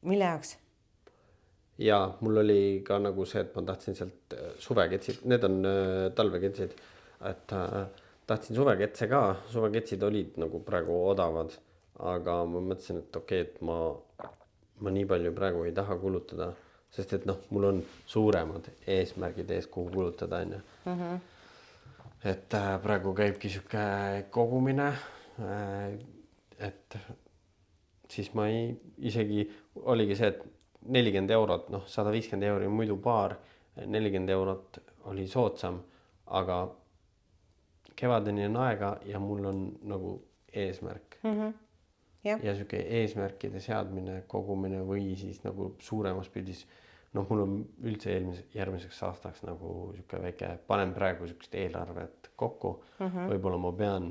mille jaoks? Ja mul oli ka nagu see, et ma tahtsin sealt suveketsid, need on talveketsid, et tahtsin suveketse ka, suveketsid olid nagu praegu odavad, aga ma mõtlesin, et okei, et ma nii palju praegu ei taha kulutada, sest et noh, mul on suuremad eesmärgid ees, kuhu kulutada, on ju. Et praegu käibki sihuke kogumine, et siis ma isegi oligi see, et 40 eurot, noh 150 euri muidu paar, 40 eurot oli soodsam, aga kevadeni on aega ja mul on nagu eesmärk. Ja sihuke eesmärkide seadmine, kogumine või siis nagu suuremas pildis. Noh, mul on üldse järgmiseks aastaks nagu sihuke väike, panen praegu sihukest eelarvet kokku. Võib-olla ma pean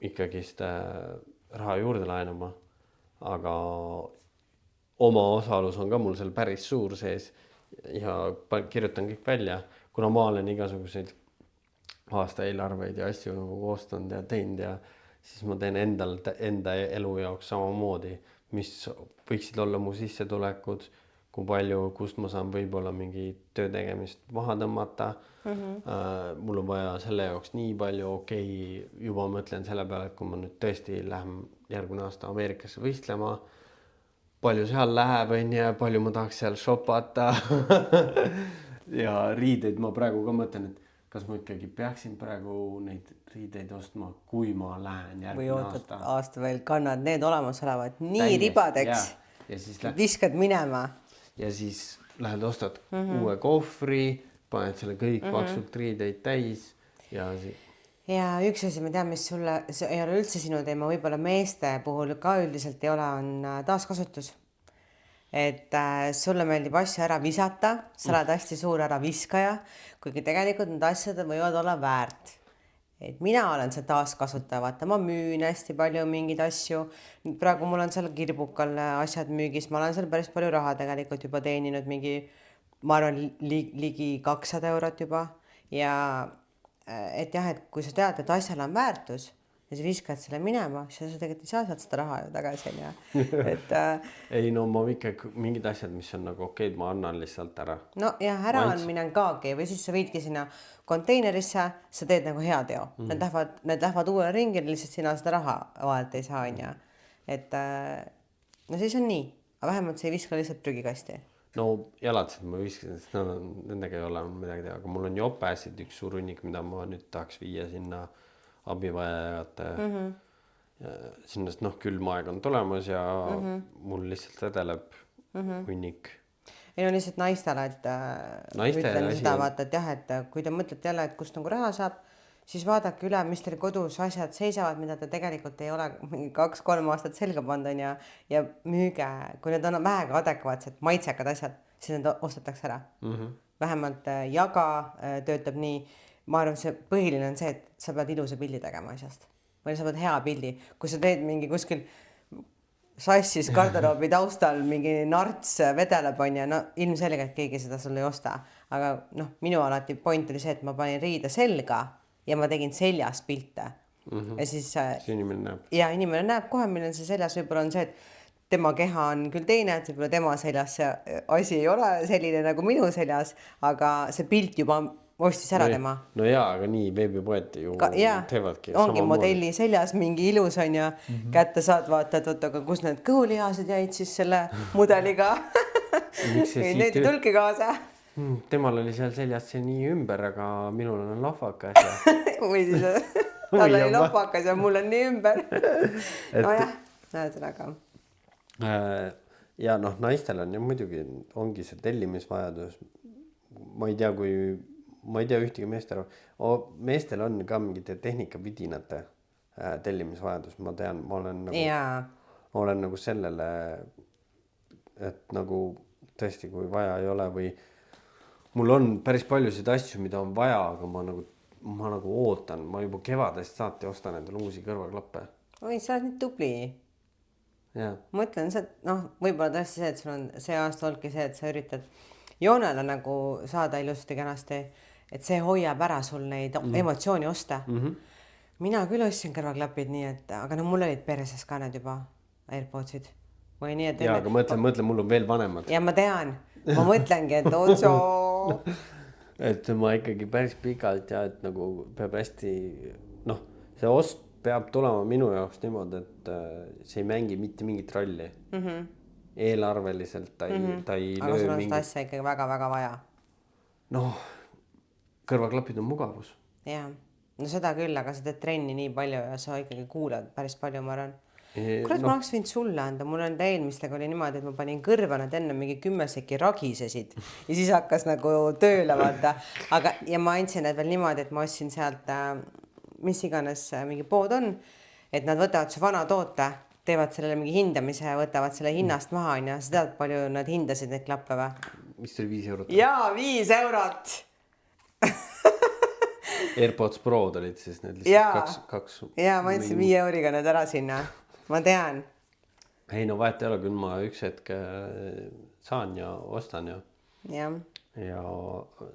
ikkagist raha juurde laenama, aga oma osalus on ka mul seal päris suur sees ja kirjutan kõik välja, kuna ma olen igasuguseid aasta eelarveid ja asju nagu koostanud ja teinud ja siis ma teen enda elu jaoks samamoodi, mis võiksid olla mu sissetulekud, kui palju, kust ma saan võib-olla mingi töö tegemist maha tõmmata. Mul on vaja selle jaoks nii palju, okei, juba mõtlen selle peale, et kui ma nüüd tõesti lähen järgmine aasta Ameerikasse võistlema, palju seal läheb, palju ma tahaks seal shopata ja riideid ma praegu ka mõtlen, et kas ma ikkagi peaksin praegu neid riideid ostma, kui ma lähen järgmine aasta. Või aasta veel kannad need olemasolevad nii ribadeks, viskad minema. Ja siis lähed ostad uue kohvri, paned selle kõik paksult riideid täis. Ja üks asi, ma tean, mis sulle, see ei ole üldse sinu teema, võib-olla meeste puhul ka üldiselt ei ole, on taaskasutus. Et sulle meeldib asju ära visata, sa oled hästi suur ära viskaja, kuigi tegelikult need asjad võivad olla väärt. Et mina olen see taaskasutaja, vaata, ma müün hästi palju mingeid asju. Praegu mul on seal Kirbukal asjad müügis, ma olen seal päris palju raha tegelikult juba teeninud, mingi, ma arvan, ligi 200 eurot juba. Ja et jah, et kui sa tead, et asjal on väärtus, ja sa viskad selle minema, siis sa tegelikult ei saa sealt seda raha ju tagasi, on ju. Et ei, no ma ikka mingid asjad, mis on nagu okei, ma annan lihtsalt ära. No ja ära andmine on ka okei, või siis sa viidki sinna konteinerisse, sa teed nagu hea teo. Need lähevad uuele ringile, lihtsalt sina seda raha vahelt ei saa, on ju. Et no siis on nii, aga vähemalt sa ei viska lihtsalt prügikasti. No jalatsid ma viskasin, sest nendega ei ole midagi teha, aga mul on jopesid üks suur hunnik, mida ma nüüd tahaks viia sinna abivajajate sinnast, noh, külmaeg on tulemas ja mul lihtsalt vedeleb hunnik. Ei no lihtsalt naistele, et ütlen seda vaata, et jah, et kui te mõtlete jälle, et kust nagu raha saab, siis vaadake üle, mis teil kodus asjad seisavad, mida te tegelikult ei ole 2-3 aastat selga pandud ja müüge, kui need on vähega adekvaatsed, maitsekad asjad, siis need ostetakse ära. Vähemalt jaga töötab nii. Ma arvan, see põhiline on see, et sa pead ilusa pildi tegema asjast. Või sa pead hea pildi. Kui sa teed mingi kuskil sassis garderoobi taustal mingi narts vedeleb on ja no ilmselgelt keegi seda sul ei osta. Aga noh, minu alati point oli see, et ma panin riida selga ja ma tegin seljas pilte. Ja siis see inimene näeb. Ja inimene näeb kohe, milline see seljas võib-olla on see, et tema keha on küll teine, et võib-olla tema seljas see asi ei ole selline nagu minu seljas, aga see pilt juba ostis ära tema. No jaa, aga nii veebipoed ju teevadki ongi modelli seljas mingi ilus on ja kätte saad vaatad, aga kus need kõhulihased jäid siis selle mudeliga. Need ei tulki kaasa. Temal oli seal seljas see nii ümber, aga minul on lahvakas. Või siis tal oli lahvakas ja mul on nii ümber. Nojah, ühesõnaga. Ja noh, naistel on ju muidugi ongi see tellimisvajadus. Ma ei tea ühtegi meestel on ka mingite tehnikapidinate tellimisvajadus. Ma tean, ma olen nagu sellele, et nagu tõesti, kui vaja ei ole või mul on päris paljusid asju, mida on vaja, aga ma nagu ootan, ma juba kevadest saati ostan endale uusi kõrvaklappe. Oi, sa oled nii tubli. Mõtlen, võib-olla tõesti see, et sul on see aasta olnudki see, et sa üritad joonele nagu saada ilusti kenasti, et see hoiab ära sul neid emotsiooni osta. Mina küll ostsin kõrvaklapid nii, et aga mul olid perses ka need juba AirPodsid. Jaa, aga mõtle, mul on veel vanemad. Ja ma tean, ma mõtlengi, et otso. Et ma ikkagi päris pikalt ja et nagu peab hästi, see ost peab tulema minu jaoks niimoodi, et see ei mängi mitte mingit rolli. Eelarveliselt ta ei aga sul on seda asja ikkagi väga-väga vaja. Kõrvaklapid on mugavus. Jah, seda küll, aga sa teed trenni nii palju ja sa ikkagi kuulad päris palju, ma arvan. Kurat, ma oleks võinud sulle anda, mul on eelmistega oli niimoodi, et ma panin kõrva nad enne mingi 10 seki ragisesid ja siis hakkas nagu tööle vaata. Ja ma andsin need veel niimoodi, et ma ostsin sealt, mis iganes mingi pood on, et nad võtavad see vana toote, teevad sellele mingi hindamise ja võtavad selle hinnast maha ja sa tead, palju nad hindasid neid klappe või? Mis oli 5 eurot? Jaa, 5 eurot! AirPods Prod olid siis need lihtsalt kaks. Jaa, ma andsin 5 euriga need ära sinna. Ma tean. Ei, vahet ei ole, küll ma üks hetk saan ja ostan ja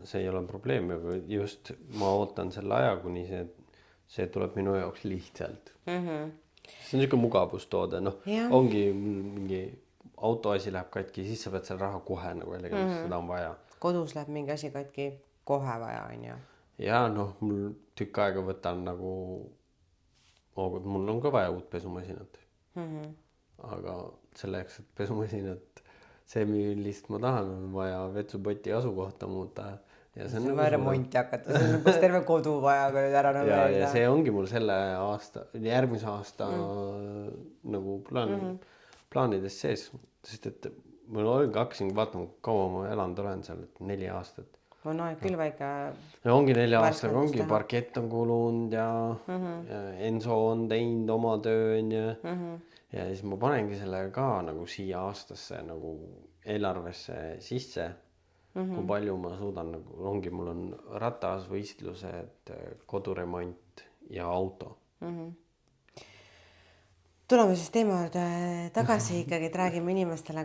see ei ole probleem, aga just ma ootan selle aja, kuni see tuleb minu jaoks lihtsalt. See on niisugune mugavustoode, ongi mingi autoasi läheb katki, siis sa pead selle raha kohe nagu jällegi, seda on vaja. Kodus läheb mingi asi katki kohe vaja, on ju. Ja mul tükk aega võtan nagu, mul on ka vaja uut pesumasinat. Aga selleks, et pesumasinat, see millist ma tahan, on vaja vetsupoti asukohta muuta. See on vaja remonti hakata, see on kus terve kodu vaja ära nõuda. Ja see ongi mul selle aasta, järgmise aasta nagu plaanides sees, sest et ma hakkasin vaatama, kaua ma elanud olen seal, 4 aastat. On aeg küll väike. Ja ongi 4 aastaga, ongi parkett on kulunud ja Enso on teinud oma töö ja siis ma panengi selle ka nagu siia aastasse nagu eelarvesse sisse, kui palju ma suudan, ongi mul on ratas, võistlused, koduremont ja auto. Tuleme siis teema tagasi ikkagi, et räägime inimestele,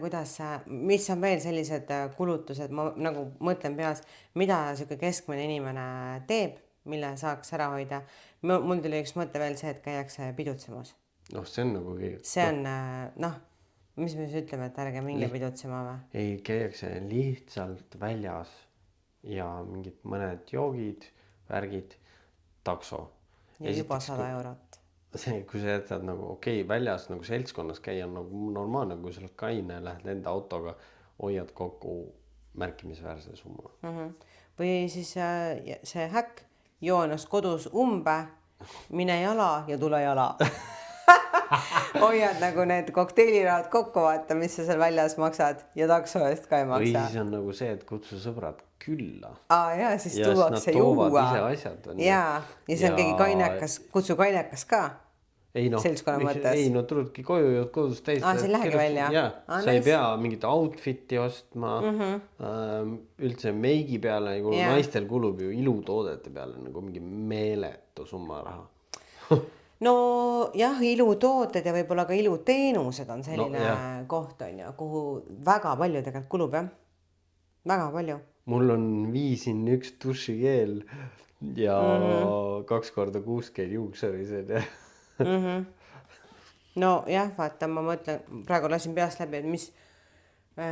mis on veel sellised kulutused, ma nagu mõtlen peas, mida selline keskmine inimene teeb, mille saaks ära hoida. Mul tuli üks mõte veel see, et käiakse pidutsemas. See on nagu see on, mis me siis ütleme, et ärge minge pidutsema või? Ei, käiakse lihtsalt väljas ja mingid mõned joogid, värgid, takso. Ja juba 100 eurot. See, kui sa jätad nagu väljas nagu seltskonnas käia on nagu normaalne, kui sa oled kaine, lähed enda autoga, hoiad kokku märkimisväärse summa. Või siis see häkk, joo ennast kodus umbe, mine jala ja tule jala. Hoiad nagu need kokteilirahad kokku, vaata, mis sa seal väljas maksad ja takso eest ka ei maksa. Või siis on nagu see, et kutsu sõbrad külla. Ja siis tuuakse juua. Nad toovad ise asjad. Ja see on keegi kainekas, kutsu kainekas ka. Seltskonna mõttes. Ei, tuludki koju ja kodus täis. See lähegi välja. Sa ei pea mingit outfiti ostma, üldse meigi peale, naistel kulub ju ilutoodete peale nagu mingi meeletu summa raha. No jah, ilutooted ja võib-olla ka iluteenused on selline koht, kuhu väga palju tegelikult kulub, jah. Väga palju. Mul on viisin üks dušikeel ja 2 korda 6 keel juukserised. no jah, vaata, ma mõtlen, praegu lasin peast läbi, et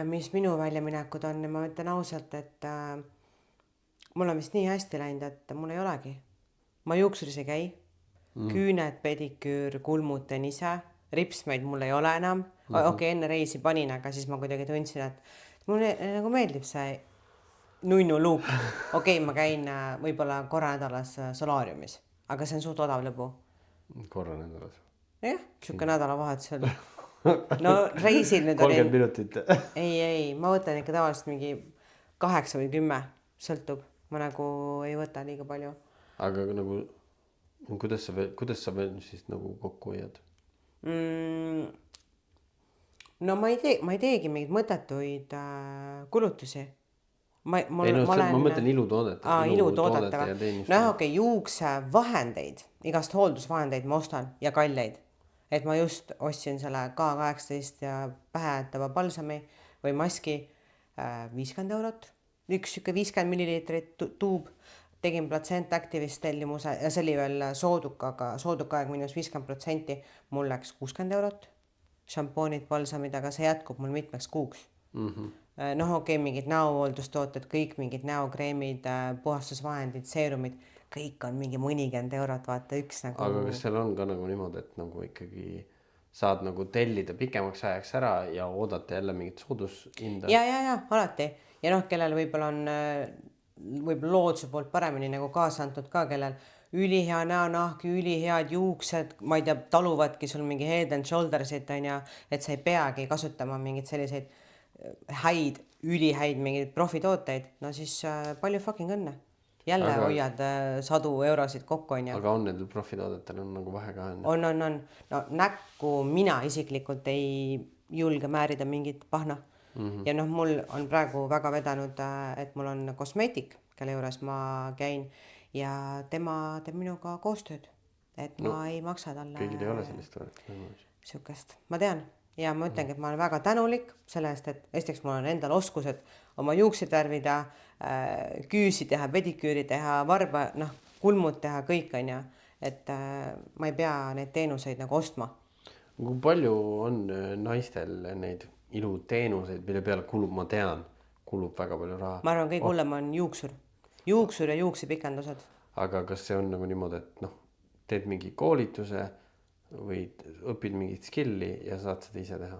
mis minu väljaminekud on ja ma ütlen ausalt, et mul on vist nii hästi läinud, et mul ei olegi. Ma juuksuris ei käi, küüned, pediküür, kulmud teen ise, ripsmeid mul ei ole enam. Okei, enne reisi panin, aga siis ma kuidagi tundsin, et mulle nagu meeldib see nunnu luuk. Okei, ma käin võib-olla korra nädalas solaariumis, aga see on suht odav lõbu. Korra nädalas. Jah, siuke nädalavahetusel. No reisil nüüd 30 minutit. Ei, ma võtan ikka tavaliselt mingi 8 või 10, sõltub. Ma nagu ei võta liiga palju. Aga nagu, kuidas sa veel siis nagu kokku hoiad? No ma ei teegi mingeid mõttetuid kulutusi. Ma mõtlen ilutoodete. Ilutoodete või? No okei, juuksevahendeid, igast hooldusvahendeid ma ostan ja kalleid. Et ma just ostsin selle K18 ja päheätava balsami või maski 50 €. Üks siuke 50 milliliitrit tuub. Tegin Placent Activist tellimuse ja see oli veel soodukaeg -50%. Mul läks 60 €. Šampoonid, balsamid, aga see jätkub mul mitmeks kuuks. Noh, okei, mingid näohooldustooted, kõik mingid näokreemid, puhastusvahendid, seerumid, kõik on mingi mõnikümmend eurot, vaata üks nagu. Aga kas seal on ka nagu niimoodi, et nagu ikkagi saad nagu tellida pikemaks ajaks ära ja oodata jälle mingit soodushinda? Ja, alati. Ja noh, kellel võib-olla on võib-olla looduse poolt paremini nagu kaasa antud ka, kellel ülihea näonahk, ülihead juuksed, ma ei tea, taluvadki sul mingi Head and Shouldersit on ja, et sa ei peagi kasutama mingeid selliseid ülihäid mingeid profitooteid, no siis palju fucking õnne. Jälle hoiad sadu eurosid kokku on ja. Aga on nendel profitoodetel on nagu vahe ka on? On. No näkku mina isiklikult ei julge määrida mingit pahna. Ja noh, mul on praegu väga vedanud, et mul on kosmeetik, kelle juures ma käin ja tema teeb minuga koostööd, et ma ei maksa talle. Kõigil ei ole sellist Siukest, ma tean. Ja ma ütlengi, et ma olen väga tänulik selle eest, et esiteks mul on endal oskused oma juukseid värvida, küüsi teha, pediküüri teha, varba, noh, kulmud teha, kõik on ja, et ma ei pea neid teenuseid nagu ostma. Kui palju on naistel neid iluteenuseid, mille peale kulub, ma tean, kulub väga palju raha? Ma arvan, kõige hullem on juuksur ja juuksepikendused. Aga kas see on nagu niimoodi, et noh, teed mingi koolituse või õpid mingit skilli ja saad seda ise teha?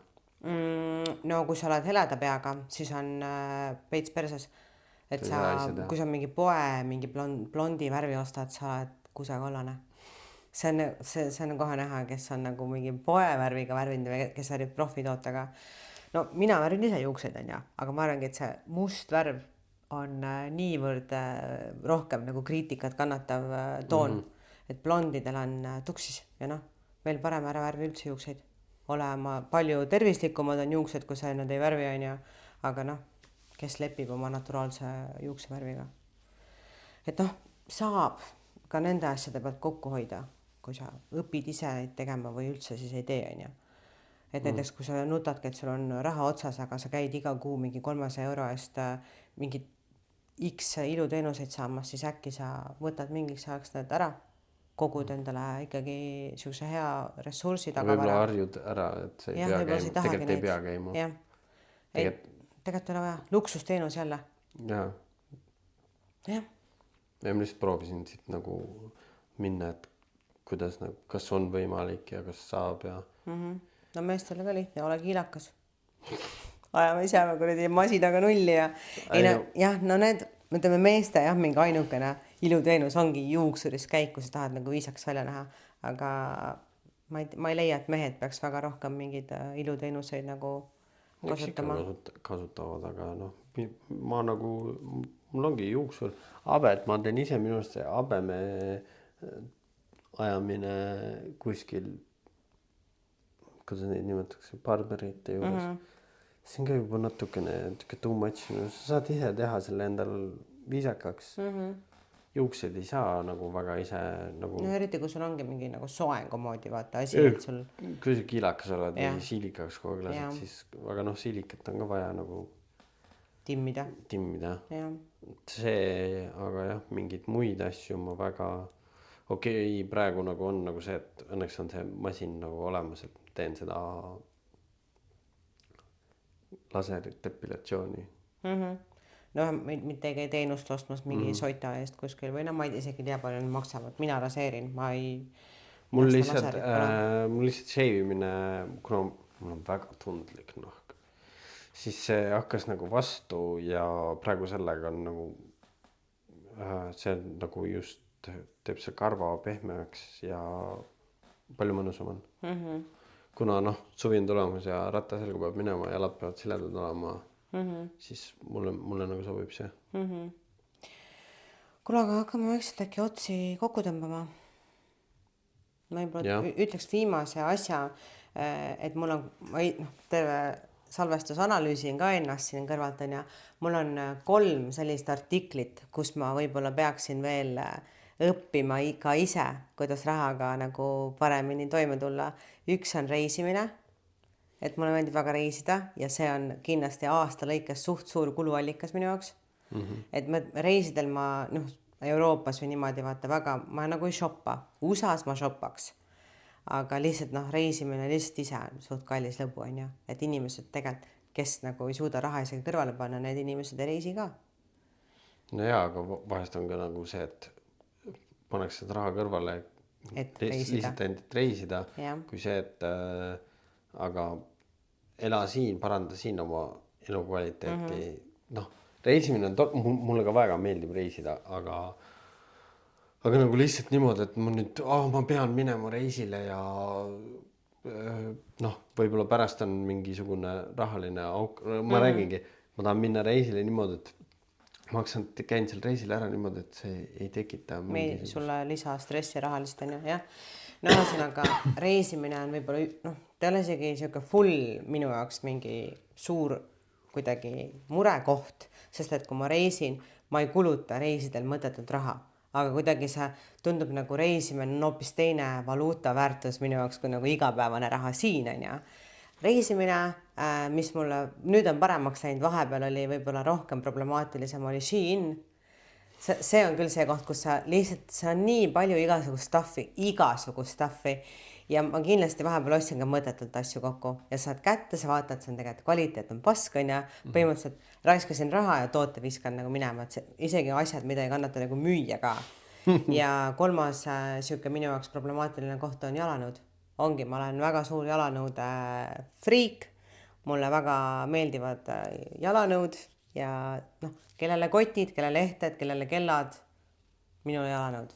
No kui sa oled heleda peaga, siis on veits perses, et kui sa mingi mingi blondi värvi ostad, sa oled kusekollane. See on kohe näha, kes on nagu mingi poe värviga värvinud või kes värvib profitootega. No mina värvin ise juukseid on ja, aga ma arvangi, et see must värv on niivõrd rohkem nagu kriitikat kannatav toon, et blondidel on tuksis ja noh, veel parem ära värvi üldse juukseid. Olema palju tervislikumad on juuksed, kui sa nad ei värvi on ja, aga noh, kes lepib oma naturaalse juuksevärviga. Et noh, saab ka nende asjade pealt kokku hoida, kui sa õpid ise neid tegema või üldse siis ei tee on ja. Et näiteks kui sa nutadki, et sul on raha otsas, aga sa käid iga kuu mingi 300 € eest mingit X iluteenuseid saamas, siis äkki sa võtad mingiks ajaks need ära, kogud endale ikkagi siukse hea ressursi tagavara. Võib-olla harjud ära, et sa ei pea käima, tegelikult ei pea käima. Jah, tegelikult ei ole vaja, luksusteenus jälle. Jah. Ja ma lihtsalt proovisin siit nagu minna, et kuidas, kas on võimalik ja kas saab ja. No meestele ka lihtne, ole kiilakas. Ajame ise kuradi masinaga nulli ja no need, mõtleme meeste jah, mingi ainukene iluteenus ongi juuksuris käik, kui sa tahad nagu viisaks välja näha, aga ma ei leia, et mehed peaks väga rohkem mingeid iluteenuseid nagu kasutama. Kasutavad, aga noh, ma nagu, mul ongi juuksur, abet, ma teen ise minu arust see abeme ajamine kuskil, kuidas neid nimetatakse, barberite juures. See on ka juba natukene too much, sa saad ise teha selle endal viisakaks. Juukseid ei saa nagu väga ise nagu. No eriti, kui sul ongi mingi nagu soengu moodi, vaata asi, et sul. Kui sa kiilakas oled või siilikaks kogu aeg lased, siis, aga noh, siilikat on ka vaja nagu. Timmida. See, aga jah, mingid muid asju ma väga. okei, praegu nagu on nagu see, et õnneks on see masin nagu olemas, et teen seda laserit epilatsiooni. noh, mitte ei käi teenust ostmas mingi sota eest kuskil või no ma ei isegi tea, palju need maksavad, mina raseerin, ma ei mul lihtsalt shave imine, kuna mul on väga tundlik nahk, siis see hakkas nagu vastu ja praegu sellega on nagu see nagu just teeb see karva pehmeks ja palju mõnusam on. Kuna noh, suvi on tulemas ja rattaselga peab minema, jalad peavad siledad olema, siis mulle nagu sobib see. Kuule, aga hakkame vaikselt äkki otsi kokku tõmbama. Ma ütleks viimase asja, et mul on, terve salvestusanalüüsin ka ennast siin kõrvalt on ja mul on 3 sellist artiklit, kus ma võib-olla peaksin veel õppima ka ise, kuidas rahaga nagu paremini toime tulla. Üks on reisimine, et mulle meeldib väga reisida ja see on kindlasti aasta lõikes suht suur kuluallikas minu jaoks. Et reisidel ma Euroopas või niimoodi vaata väga, ma nagu ei shoppa, USA-s ma shoppaks, aga lihtsalt reisimine lihtsalt ise on suht kallis lõbu on ju, et inimesed tegelikult, kes nagu ei suuda raha isegi kõrvale panna, need inimesed ei reisi ka. No jaa, aga vahest on ka nagu see, et paneks seda raha kõrvale, et lihtsalt endid reisida, kui see, et aga ela siin, paranda siin oma elukvaliteeti, reisimine on mulle ka väga meeldib reisida, aga nagu lihtsalt niimoodi, et ma pean minema reisile ja võib-olla pärast on mingisugune rahaline auk, ma räägingi, ma tahan minna reisile niimoodi, et käin seal reisil ära niimoodi, et see ei tekita sulle lisastressi rahalist on ju, jah. Ühesõnaga reisimine on võib-olla, ta ei ole isegi siuke full minu jaoks mingi suur kuidagi murekoht, sest et kui ma reisin, ma ei kuluta reisidel mõttetult raha, aga kuidagi see tundub nagu reisimine on hoopis teine valuuta väärtus minu jaoks kui nagu igapäevane raha siin on ja reisimine, mis mulle nüüd on paremaks läinud, vahepeal oli võib-olla rohkem problemaatilisem, oli Shein. See on küll see koht, kus sa lihtsalt, see on nii palju igasugust stuffi ja ma kindlasti vahepeal ostsin ka mõttetult asju kokku ja saad kätte, sa vaatad, see on tegelikult kvaliteet on pask on ja põhimõtteliselt raiskasin raha ja toote viskan nagu minema, et isegi asjad, mida ei kannata nagu müüa ka. Ja 3. siuke minu jaoks problemaatiline koht on jalanõud. Ongi, ma olen väga suur jalanõude friik, mulle väga meeldivad jalanõud ja kellele kotid, kellele ehted, kellele kellad, minule jalanõud.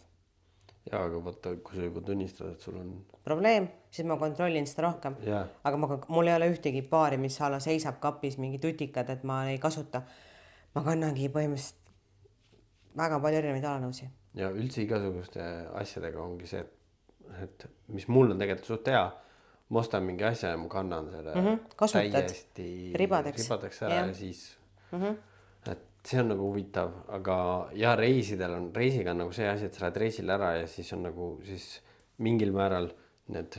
Jaa, aga vaata, kui sa juba tunnistad, et sul on probleem, siis ma kontrollin seda rohkem. Aga mul ei ole ühtegi paari, mis ala seisab kapis mingi tutikad, et ma ei kasuta. Ma kannangi põhimõtteliselt väga palju erinevaid jalanõusi. Ja üldse igasuguste asjadega ongi see, et mis mul on tegelikult suht hea, ma ostan mingi asja ja ma kannan selle täiesti ribadeks ära ja siis et see on nagu huvitav, aga ja reisiga on nagu see asi, et sa lähed reisile ära ja siis on nagu siis mingil määral need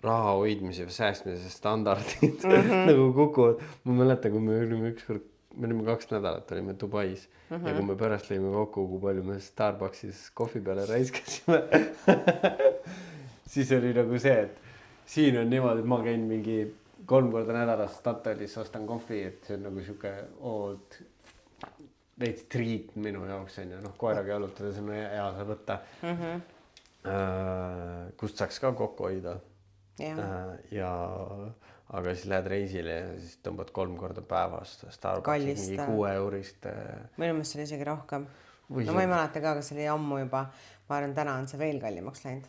raha hoidmise või säästmise standardid nagu kukuvad. Ma mäletan, kui me olime 2 nädalat olime Dubais ja kui me pärast lõime kokku, kui palju me Starbucksis kohvi peale raiskasime siis oli nagu see, et siin on niimoodi, et ma käin mingi 3 korda nädalas Statoilis, ostan kohvi, et see on nagu siuke veits treat minu jaoks on ja koeraga jalutada, see on hea sa võtta kust saaks ka kokku hoida aga siis lähed reisile ja siis tõmbad 3 korda päevas Starbucksis mingi 6 eurist minu meelest oli isegi rohkem ma ei mäleta ka, aga see oli ammu juba, ma arvan, täna on see veel kallimaks läinud,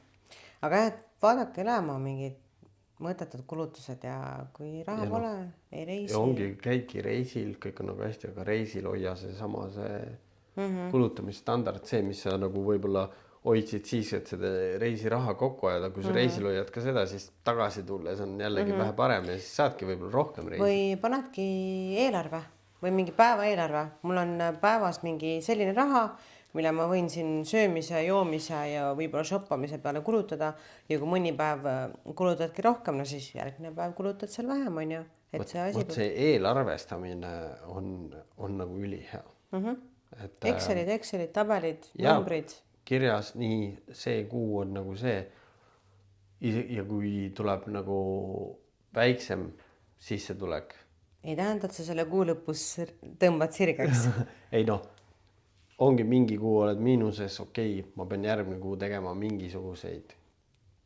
aga vaadake lähema mingid mõttetud kulutused ja kui raha pole, ei reisi. Ongi, käidki reisil, kõik on nagu hästi, aga reisil hoia see kulutamisstandard, see, mis sa nagu võib-olla hoidsid siis, et seda reisiraha kokku ajada, kui sa reisil hoiad ka seda, siis tagasi tulles on jällegi vähe parem ja siis saadki võib-olla rohkem reisi. Või panedki eelarve või mingi päeva eelarve. Mul on päevas mingi selline raha, mille ma võin siin söömise, joomise ja võib-olla shoppamise peale kulutada ja kui mõni päev kulutadki rohkem, no siis järgmine päev kulutad seal vähem, on ju. See eelarvestamine on nagu ülihea. Excelid, tabelid, numbrid. kirjas nii, see kuu on nagu see. Ja kui tuleb nagu väiksem sissetulek. Ei tähenda, et sa selle kuu lõpus tõmbad sirgeks. Ei noh, ongi mingi kuu oled miinuses, okei, ma pean järgmine kuu tegema mingisuguseid.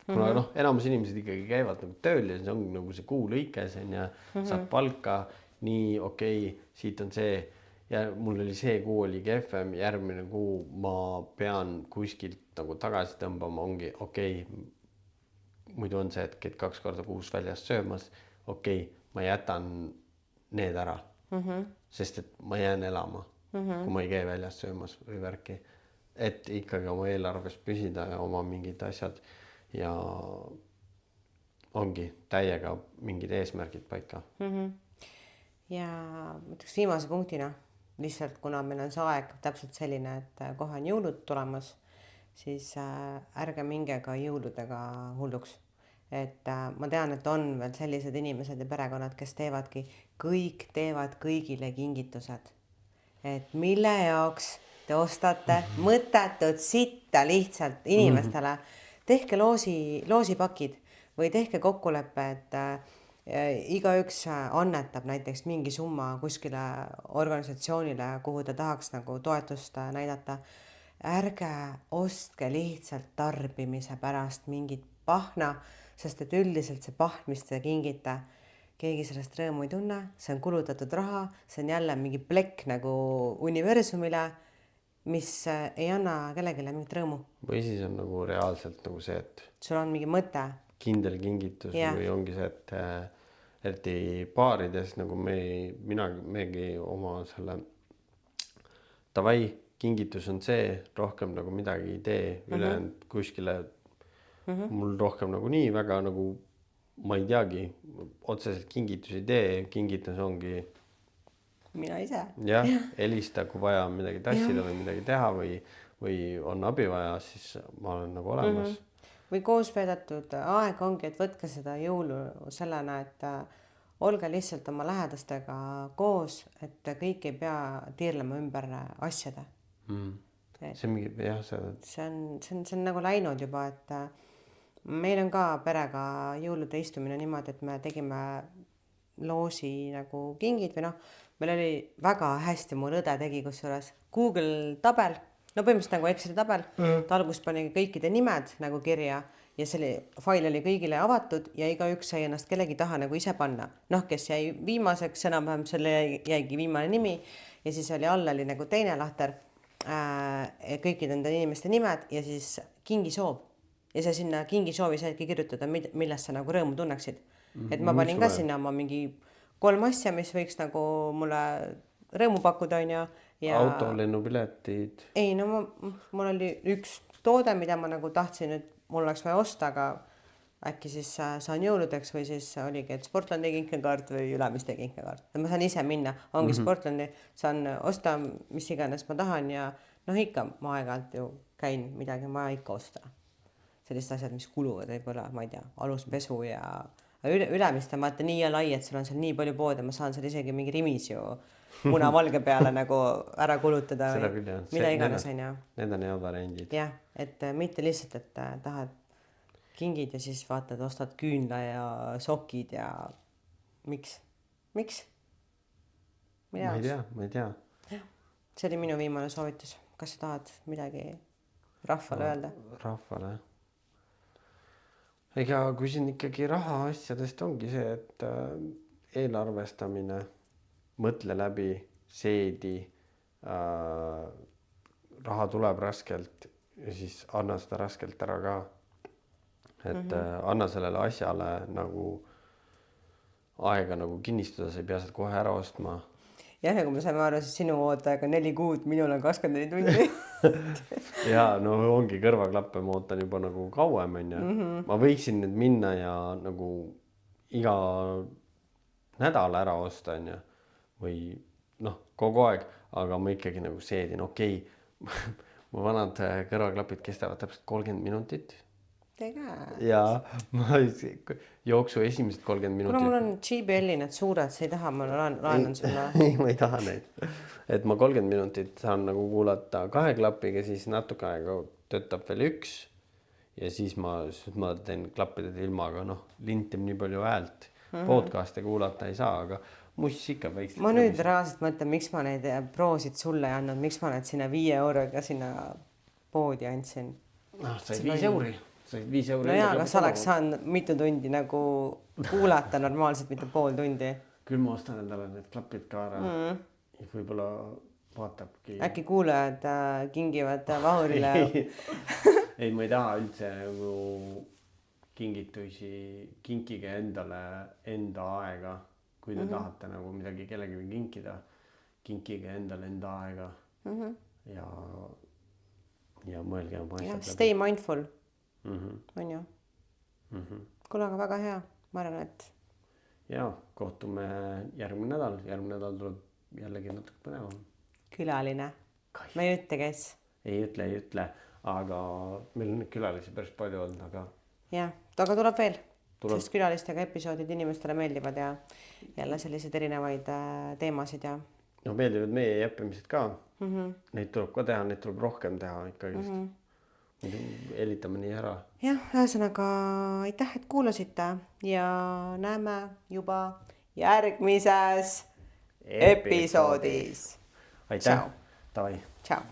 Kuna noh, enamus inimesed ikkagi käivad nagu tööl ja see on nagu see kuu lõikes ja saad palka, nii okei, siit on see. Ja mul oli see kuu oli kehvem, järgmine kuu ma pean kuskilt nagu tagasi tõmbama, ongi okei. Muidu on see, et käid 2 korda kuus väljas söömas, okei, ma jätan need ära, sest et ma jään elama, kui ma ei käi väljas söömas või värki. Et ikkagi oma eelarves püsida ja oma mingid asjad ja ongi täiega mingid eesmärgid paika. Ja mõtleks viimase punktina, lihtsalt kuna meil on see aeg täpselt selline, et kohe on jõulud tulemas, siis ärge minge ka jõuludega hulluks. Et ma tean, et on veel sellised inimesed ja perekonnad, kes teevadki, kõik teevad kõigile kingitused. Et mille jaoks te ostate mõttetut sitta lihtsalt inimestele. Tehke loosipakid või tehke kokkuleppe, et igaüks annetab näiteks mingi summa kuskile organisatsioonile, kuhu ta tahaks nagu toetust näidata. Ärge ostke lihtsalt tarbimise pärast mingit pahna, sest et üldiselt see pahm, mis te kingite, keegi sellest rõõmu ei tunne, see on kulutatud raha, see on jälle mingi plekk nagu universumile, mis ei anna kellegile mingit rõõmu. Või siis on nagu reaalselt nagu see, et sul on mingi mõte. Kindel kingitus või ongi see, et eriti paarides nagu megi oma selle tavai kingitus on see, rohkem nagu midagi ei tee, ülejäänud kuskile mul rohkem nagu nii väga nagu ma ei teagi, otseselt kingitus ei tee, kingitus ongi mina ise. Jah, helista, kui vaja on midagi tassida või midagi teha või on abi vaja, siis ma olen nagu olemas. Või koos veedetud aeg ongi, et võtke seda jõulu sellena, et olge lihtsalt oma lähedastega koos, et kõik ei pea tiirlema ümber asjade. See on mingi, jah, see on nagu läinud juba, et meil on ka perega jõulude istumine niimoodi, et me tegime loosi nagu kingid või noh, meil oli väga hästi, mu õde tegi kusjuures Google tabel, no põhimõtteliselt nagu Exceli tabel, ta alguses pani kõikide nimed nagu kirja ja selle fail oli kõigile avatud ja igaüks sai ennast kellegi taha nagu ise panna. Noh, kes jäi viimaseks, enam-vähem selle jäigi viimane nimi ja siis oli all oli nagu teine lahter, kõikide nende inimeste nimed ja siis kingisoov. Ja sa sinna kingisoovi saidki kirjutada, millest sa nagu rõõmu tunneksid. Et ma panin ka sinna oma mingi 3 asja, mis võiks nagu mulle rõõmu pakkuda on ja auto, lennupiletid. Ei, no mul oli üks toode, mida ma nagu tahtsin, et mul oleks vaja osta, aga äkki siis saan jõuludeks või siis oligi, et Sportlandi kinkekaart või Ülemiste kinkekaart. Ma saan ise minna, ongi Sportlandi, saan osta, mis iganes ma tahan ja noh, ikka ma aeg-ajalt ju käin midagi, ma ikka osta. Sellised asjad, mis kuluvad võib-olla, ma ei tea, aluspesu ja Ülemiste, ma vaata nii ja lai, et sul on seal nii palju poode, ma saan seal isegi mingi rimis ju munavalge peale nagu ära kulutada või mida iganes on ju. Need on head variandid. Jah, et mitte lihtsalt, et tahad kingid ja siis vaatad, ostad küünla ja sokid ja miks? Ma ei tea. See oli minu viimane soovitus. Kas sa tahad midagi rahvale öelda? Rahvale. Ega kui siin ikkagi raha asjadest ongi see, et eelarvestamine, mõtle läbi, seedi, raha tuleb raskelt ja siis anna seda raskelt ära ka. Et anna sellele asjale nagu aega nagu kinnistuda, sa ei pea seda kohe ära ostma. Jah, ja kui me saime aru, siis sinu ootajaga 4 kuud, minul on 24 tundi. Ja no ongi kõrvaklappe, ma ootan juba nagu kauem on ja ma võiksin nüüd minna ja nagu iga nädal ära osta on ja või noh, kogu aeg, aga ma ikkagi nagu seedin, okei, mu vanad kõrvaklapid kestavad täpselt 30 minutit. tee ka. ja ma jooksu esimesed 30 minutit. Kuna mul on JBL-i need suured, sa ei taha, ma laenan sulle. Ei, ma ei taha neid. Et ma 30 minutit saan nagu kuulata 2 klapiga, siis natuke aega töötab veel 1 ja siis ma teen klappidega ilmaga, lintib nii palju häält. Podcast'e kuulata ei saa, aga muss ikka väikselt. Ma nüüd reaalselt mõtlen, miks ma neid prosid sulle ei andnud, miks ma need sinna 5 euroga sinna poodi andsin. Said 5 euri. Said 5 euri. No jaa, kas oleks saanud mitu tundi nagu kuulata normaalselt, mitte pool tundi? Küll ma ostan endale need klapid ka ära. Võib-olla vaatabki. Äkki kuulajad kingivad Vahurile. Ei, ma ei taha üldse nagu kingitusi, kinkige endale enda aega. Kui te tahate nagu midagi kellegi kinkida, kinkige endale enda aega. Ja mõelge oma asjad läbi. Stay mindful. On ju. Kuule, aga väga hea. Ma arvan, et... Ja, kohtume järgmine nädal tuleb jällegi natuke põnevam. Külaline. Ma ei ütle, kes. Ei ütle, aga meil on külalisi päris palju olnud, aga... Jah, aga tuleb veel. Sest külalistega episoodid inimestele meeldivad ja jälle sellised erinevaid teemasid ja... No meeldivad meie jäppimised ka. Neid tuleb ka teha, neid tuleb rohkem teha ikkagist. Elitame nii ära. Jah, ühesõnaga aitäh, et kuulasite ja näeme juba järgmises episoodis. Aitäh. Tavai. Ciao.